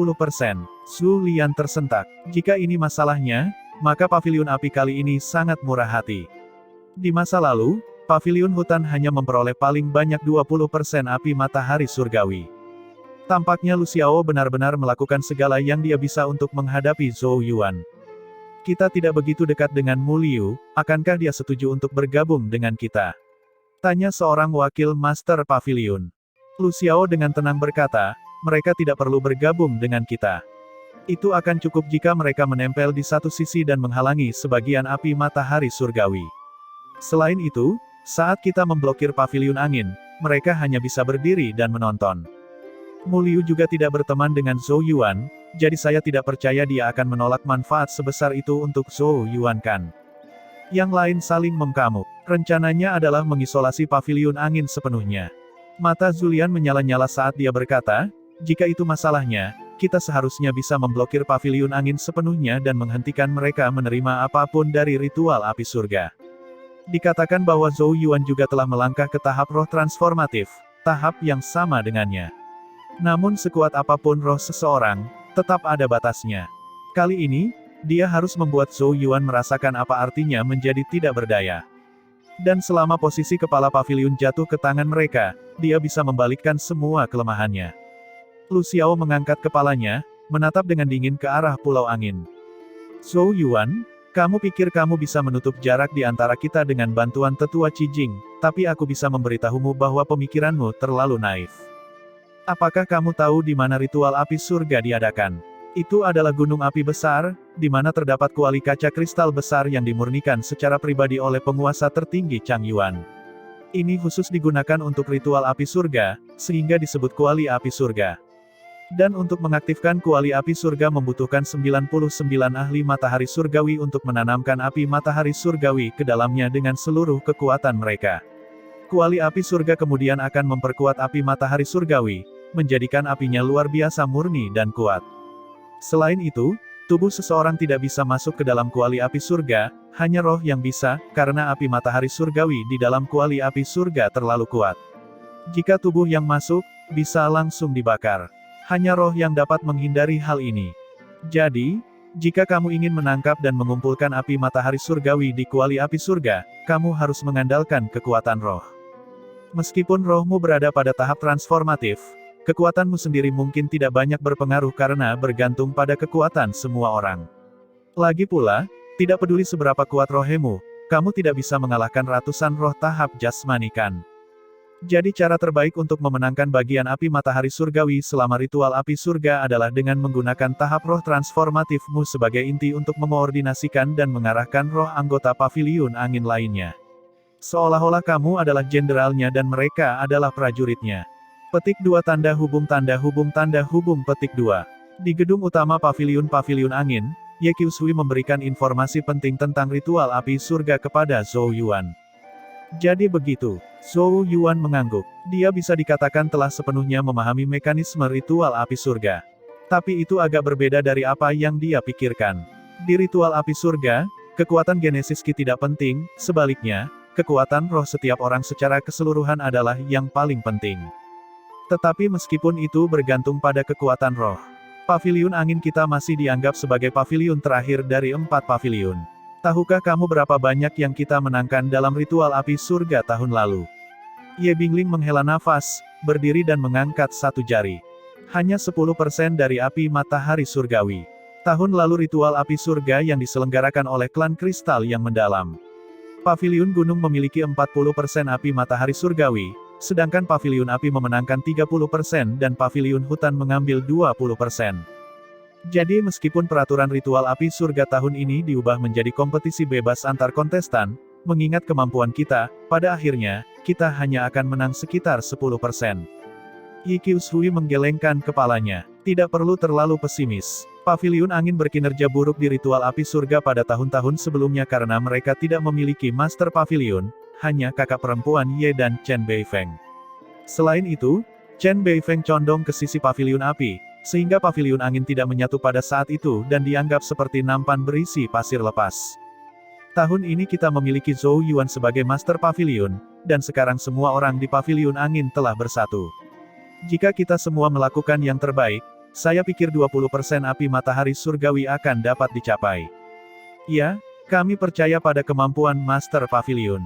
Zulian tersentak. Jika ini masalahnya, maka Pavilion Api kali ini sangat murah hati. Di masa lalu, Pavilion Hutan hanya memperoleh paling banyak 20% api matahari surgawi. Tampaknya Lu Xiao benar-benar melakukan segala yang dia bisa untuk menghadapi Zhou Yuan. Kita tidak begitu dekat dengan Mu Liu, akankah dia setuju untuk bergabung dengan kita? Tanya seorang wakil Master Pavilion. Lu Xiao dengan tenang berkata, mereka tidak perlu bergabung dengan kita. Itu akan cukup jika mereka menempel di satu sisi dan menghalangi sebagian api matahari surgawi. Selain itu, saat kita memblokir Pavilion Angin, mereka hanya bisa berdiri dan menonton. Mu Liu juga tidak berteman dengan Zhou Yuan, jadi saya tidak percaya dia akan menolak manfaat sebesar itu untuk Zhou Yuan kan. Yang lain saling mengamuk. Rencananya adalah mengisolasi paviliun angin sepenuhnya. Mata Zulian menyala-nyala saat dia berkata, jika itu masalahnya, kita seharusnya bisa memblokir paviliun angin sepenuhnya dan menghentikan mereka menerima apapun dari ritual api surga. Dikatakan bahwa Zhou Yuan juga telah melangkah ke tahap roh transformatif, tahap yang sama dengannya. Namun sekuat apapun roh seseorang, tetap ada batasnya. Kali ini, dia harus membuat Zhou Yuan merasakan apa artinya menjadi tidak berdaya. Dan selama posisi kepala paviliun jatuh ke tangan mereka, dia bisa membalikkan semua kelemahannya. Lu Xiao mengangkat kepalanya, menatap dengan dingin ke arah pulau angin. Zhou Yuan, kamu pikir kamu bisa menutup jarak di antara kita dengan bantuan tetua Qijing, tapi aku bisa memberitahumu bahwa pemikiranmu terlalu naif. Apakah kamu tahu di mana ritual api surga diadakan? Itu adalah gunung api besar, di mana terdapat kuali kaca kristal besar yang dimurnikan secara pribadi oleh penguasa tertinggi Chang Yuan. Ini khusus digunakan untuk ritual api surga, sehingga disebut kuali api surga. Dan untuk mengaktifkan kuali api surga membutuhkan 99 ahli matahari surgawi untuk menanamkan api matahari surgawi ke dalamnya dengan seluruh kekuatan mereka. Kuali api surga kemudian akan memperkuat api matahari surgawi, menjadikan apinya luar biasa murni dan kuat. Selain itu, tubuh seseorang tidak bisa masuk ke dalam kuali api surga, hanya roh yang bisa, karena api matahari surgawi di dalam kuali api surga terlalu kuat. Jika tubuh yang masuk, bisa langsung dibakar. Hanya roh yang dapat menghindari hal ini. Jadi, jika kamu ingin menangkap dan mengumpulkan api matahari surgawi di kuali api surga, kamu harus mengandalkan kekuatan roh. Meskipun rohmu berada pada tahap transformatif, kekuatanmu sendiri mungkin tidak banyak berpengaruh karena bergantung pada kekuatan semua orang. Lagi pula, tidak peduli seberapa kuat rohmu, kamu tidak bisa mengalahkan ratusan roh tahap jasmani kan. Jadi cara terbaik untuk memenangkan bagian api matahari surgawi selama ritual api surga adalah dengan menggunakan tahap roh transformatifmu sebagai inti untuk memoordinasikan dan mengarahkan roh anggota paviliun angin lainnya. Seolah-olah kamu adalah jenderalnya dan mereka adalah prajuritnya. Petik 2 tanda hubung petik 2. Di gedung utama paviliun angin, Ye Qiushui memberikan informasi penting tentang ritual api surga kepada Zhou Yuan. Jadi begitu, Zhou Yuan mengangguk. Dia bisa dikatakan telah sepenuhnya memahami mekanisme ritual api surga. Tapi itu agak berbeda dari apa yang dia pikirkan. Di ritual api surga, kekuatan genesis Qi tidak penting, sebaliknya, kekuatan roh setiap orang secara keseluruhan adalah yang paling penting. Tetapi meskipun itu bergantung pada kekuatan roh, paviliun angin kita masih dianggap sebagai paviliun terakhir dari 4 paviliun. Tahukah kamu berapa banyak yang kita menangkan dalam ritual api surga tahun lalu? Ye Bingling menghela nafas, berdiri dan mengangkat satu jari. Hanya 10% dari api matahari surgawi. Tahun lalu ritual api surga yang diselenggarakan oleh klan kristal yang mendalam. Paviliun gunung memiliki 40% api matahari surgawi, sedangkan paviliun api memenangkan 30% dan paviliun hutan mengambil 20%. Jadi meskipun peraturan ritual api surga tahun ini diubah menjadi kompetisi bebas antar kontestan, mengingat kemampuan kita, pada akhirnya, kita hanya akan menang sekitar 10%. Ye Qiushui menggelengkan kepalanya. Tidak perlu terlalu pesimis. Paviliun angin berkinerja buruk di ritual api surga pada tahun-tahun sebelumnya karena mereka tidak memiliki master paviliun, hanya kakak perempuan Ye dan Chen Beifeng. Selain itu, Chen Beifeng condong ke sisi paviliun api, sehingga paviliun angin tidak menyatu pada saat itu dan dianggap seperti nampan berisi pasir lepas. Tahun ini kita memiliki Zhou Yuan sebagai master paviliun, dan sekarang semua orang di paviliun angin telah bersatu. Jika kita semua melakukan yang terbaik, saya pikir 20% api matahari surgawi akan dapat dicapai. Ya, kami percaya pada kemampuan master paviliun.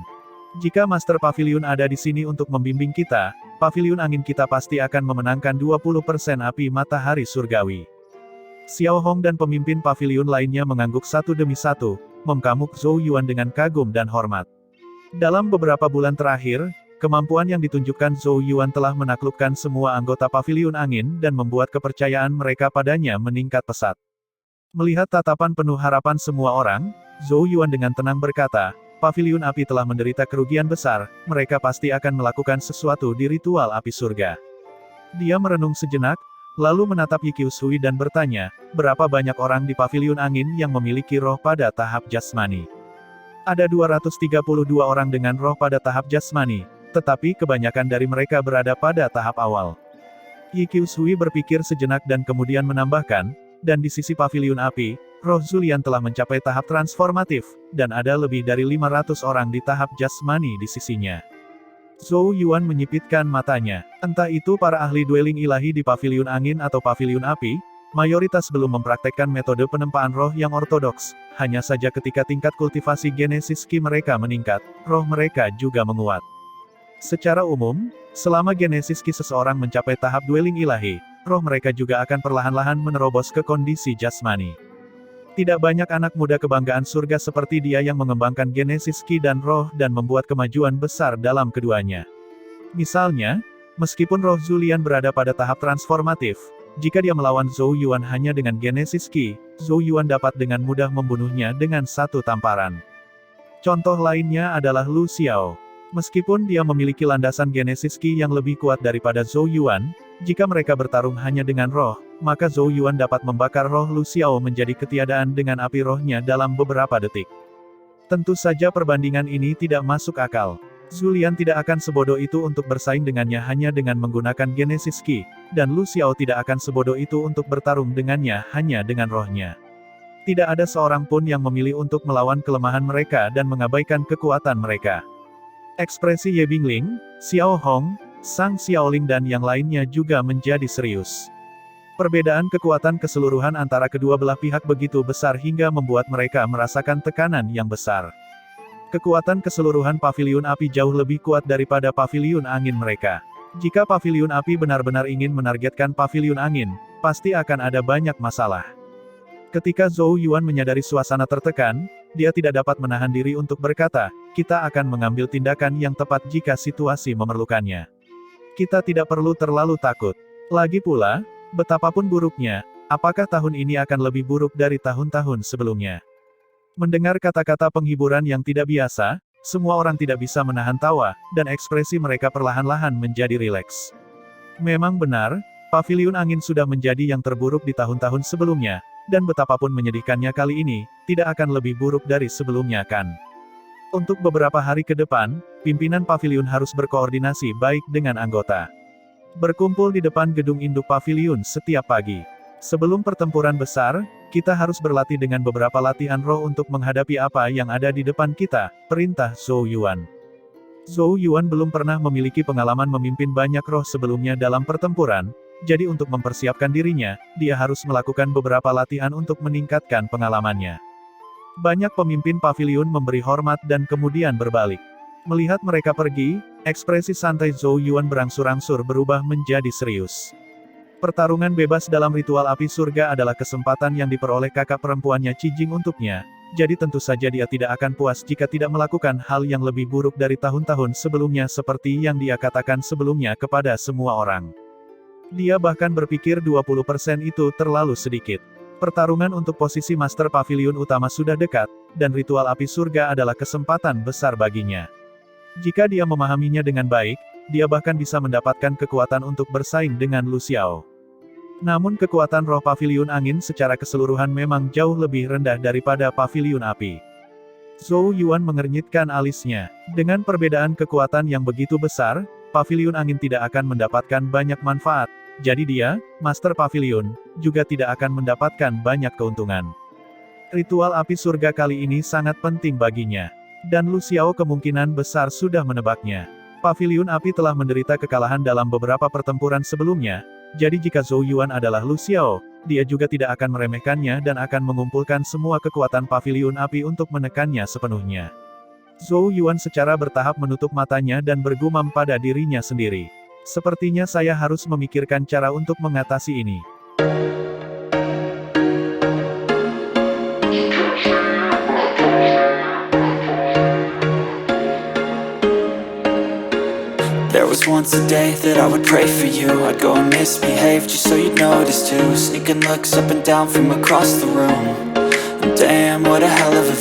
Jika master paviliun ada di sini untuk membimbing kita, paviliun angin kita pasti akan memenangkan 20% api matahari surgawi. Xiao Hong dan pemimpin paviliun lainnya mengangguk satu demi satu, mengamuk Zhou Yuan dengan kagum dan hormat. Dalam beberapa bulan terakhir, kemampuan yang ditunjukkan Zhou Yuan telah menaklukkan semua anggota paviliun angin dan membuat kepercayaan mereka padanya meningkat pesat. Melihat tatapan penuh harapan semua orang, Zhou Yuan dengan tenang berkata, paviliun api telah menderita kerugian besar, mereka pasti akan melakukan sesuatu di ritual api surga. Dia merenung sejenak, lalu menatap Ye Qiushui dan bertanya, berapa banyak orang di paviliun angin yang memiliki roh pada tahap jasmani? Ada 232 orang dengan roh pada tahap jasmani, tetapi kebanyakan dari mereka berada pada tahap awal. Yi Qiushui berpikir sejenak dan kemudian menambahkan, dan di sisi paviliun api, roh Zulian telah mencapai tahap transformatif, dan ada lebih dari 500 orang di tahap jasmani di sisinya. Zhou Yuan menyipitkan matanya. Entah itu para ahli dueling ilahi di paviliun angin atau paviliun api, mayoritas belum mempraktekkan metode penempaan roh yang ortodoks, hanya saja ketika tingkat kultivasi Genesis Ki mereka meningkat, roh mereka juga menguat. Secara umum, selama Genesis Ki seseorang mencapai tahap dueling ilahi, roh mereka juga akan perlahan-lahan menerobos ke kondisi jasmani. Tidak banyak anak muda kebanggaan surga seperti dia yang mengembangkan Genesis Ki dan roh dan membuat kemajuan besar dalam keduanya. Misalnya, meskipun roh Zulian berada pada tahap transformatif, jika dia melawan Zhou Yuan hanya dengan Genesis Ki, Zhou Yuan dapat dengan mudah membunuhnya dengan satu tamparan. Contoh lainnya adalah Lu Xiao. Meskipun dia memiliki landasan Genesis Ki yang lebih kuat daripada Zhou Yuan, jika mereka bertarung hanya dengan roh, maka Zhou Yuan dapat membakar roh Lu Xiao menjadi ketiadaan dengan api rohnya dalam beberapa detik. Tentu saja perbandingan ini tidak masuk akal. Zulian tidak akan sebodoh itu untuk bersaing dengannya hanya dengan menggunakan Genesis Ki, dan Lu Xiao tidak akan sebodoh itu untuk bertarung dengannya hanya dengan rohnya. Tidak ada seorang pun yang memilih untuk melawan kelemahan mereka dan mengabaikan kekuatan mereka. Ekspresi Ye Bingling, Xiao Hong, Sang Xiaoling dan yang lainnya juga menjadi serius. Perbedaan kekuatan keseluruhan antara kedua belah pihak begitu besar hingga membuat mereka merasakan tekanan yang besar. Kekuatan keseluruhan paviliun api jauh lebih kuat daripada paviliun angin mereka. Jika paviliun api benar-benar ingin menargetkan paviliun angin, pasti akan ada banyak masalah. Ketika Zhou Yuan menyadari suasana tertekan, dia tidak dapat menahan diri untuk berkata, kita akan mengambil tindakan yang tepat jika situasi memerlukannya. Kita tidak perlu terlalu takut. Lagi pula, betapapun buruknya, apakah tahun ini akan lebih buruk dari tahun-tahun sebelumnya? Mendengar kata-kata penghiburan yang tidak biasa, semua orang tidak bisa menahan tawa, dan ekspresi mereka perlahan-lahan menjadi rileks. Memang benar, paviliun angin sudah menjadi yang terburuk di tahun-tahun sebelumnya, dan betapapun menyedihkannya kali ini, tidak akan lebih buruk dari sebelumnya kan. Untuk beberapa hari ke depan, pimpinan paviliun harus berkoordinasi baik dengan anggota. Berkumpul di depan gedung induk paviliun setiap pagi. Sebelum pertempuran besar, kita harus berlatih dengan beberapa latihan roh untuk menghadapi apa yang ada di depan kita, perintah Zhou Yuan. Zhou Yuan belum pernah memiliki pengalaman memimpin banyak roh sebelumnya dalam pertempuran, jadi untuk mempersiapkan dirinya, dia harus melakukan beberapa latihan untuk meningkatkan pengalamannya. Banyak pemimpin paviliun memberi hormat dan kemudian berbalik. Melihat mereka pergi, ekspresi santai Zhou Yuan berangsur-angsur berubah menjadi serius. Pertarungan bebas dalam ritual api surga adalah kesempatan yang diperoleh kakak perempuannya Cijing untuknya, jadi tentu saja dia tidak akan puas jika tidak melakukan hal yang lebih buruk dari tahun-tahun sebelumnya seperti yang dia katakan sebelumnya kepada semua orang. Dia bahkan berpikir 20% itu terlalu sedikit. Pertarungan untuk posisi Master Paviliun utama sudah dekat, dan ritual api surga adalah kesempatan besar baginya. Jika dia memahaminya dengan baik, dia bahkan bisa mendapatkan kekuatan untuk bersaing dengan Lu Xiao. Namun kekuatan roh paviliun angin secara keseluruhan memang jauh lebih rendah daripada paviliun api. Zhou Yuan mengernyitkan alisnya. Dengan perbedaan kekuatan yang begitu besar, paviliun angin tidak akan mendapatkan banyak manfaat, jadi dia, Master Paviliun, juga tidak akan mendapatkan banyak keuntungan. Ritual api surga kali ini sangat penting baginya. Dan Lu Xiao kemungkinan besar sudah menebaknya. Paviliun api telah menderita kekalahan dalam beberapa pertempuran sebelumnya, jadi jika Zhou Yuan adalah Lu Xiao, dia juga tidak akan meremehkannya dan akan mengumpulkan semua kekuatan paviliun api untuk menekannya sepenuhnya. Zhou Yuan secara bertahap menutup matanya dan bergumam pada dirinya sendiri. Sepertinya saya harus memikirkan cara untuk mengatasi ini. There was once a day that I would pray for you. I'd go and misbehave just so you'd notice too. Sneaking looks up and down from across the room. And damn, what a hell of a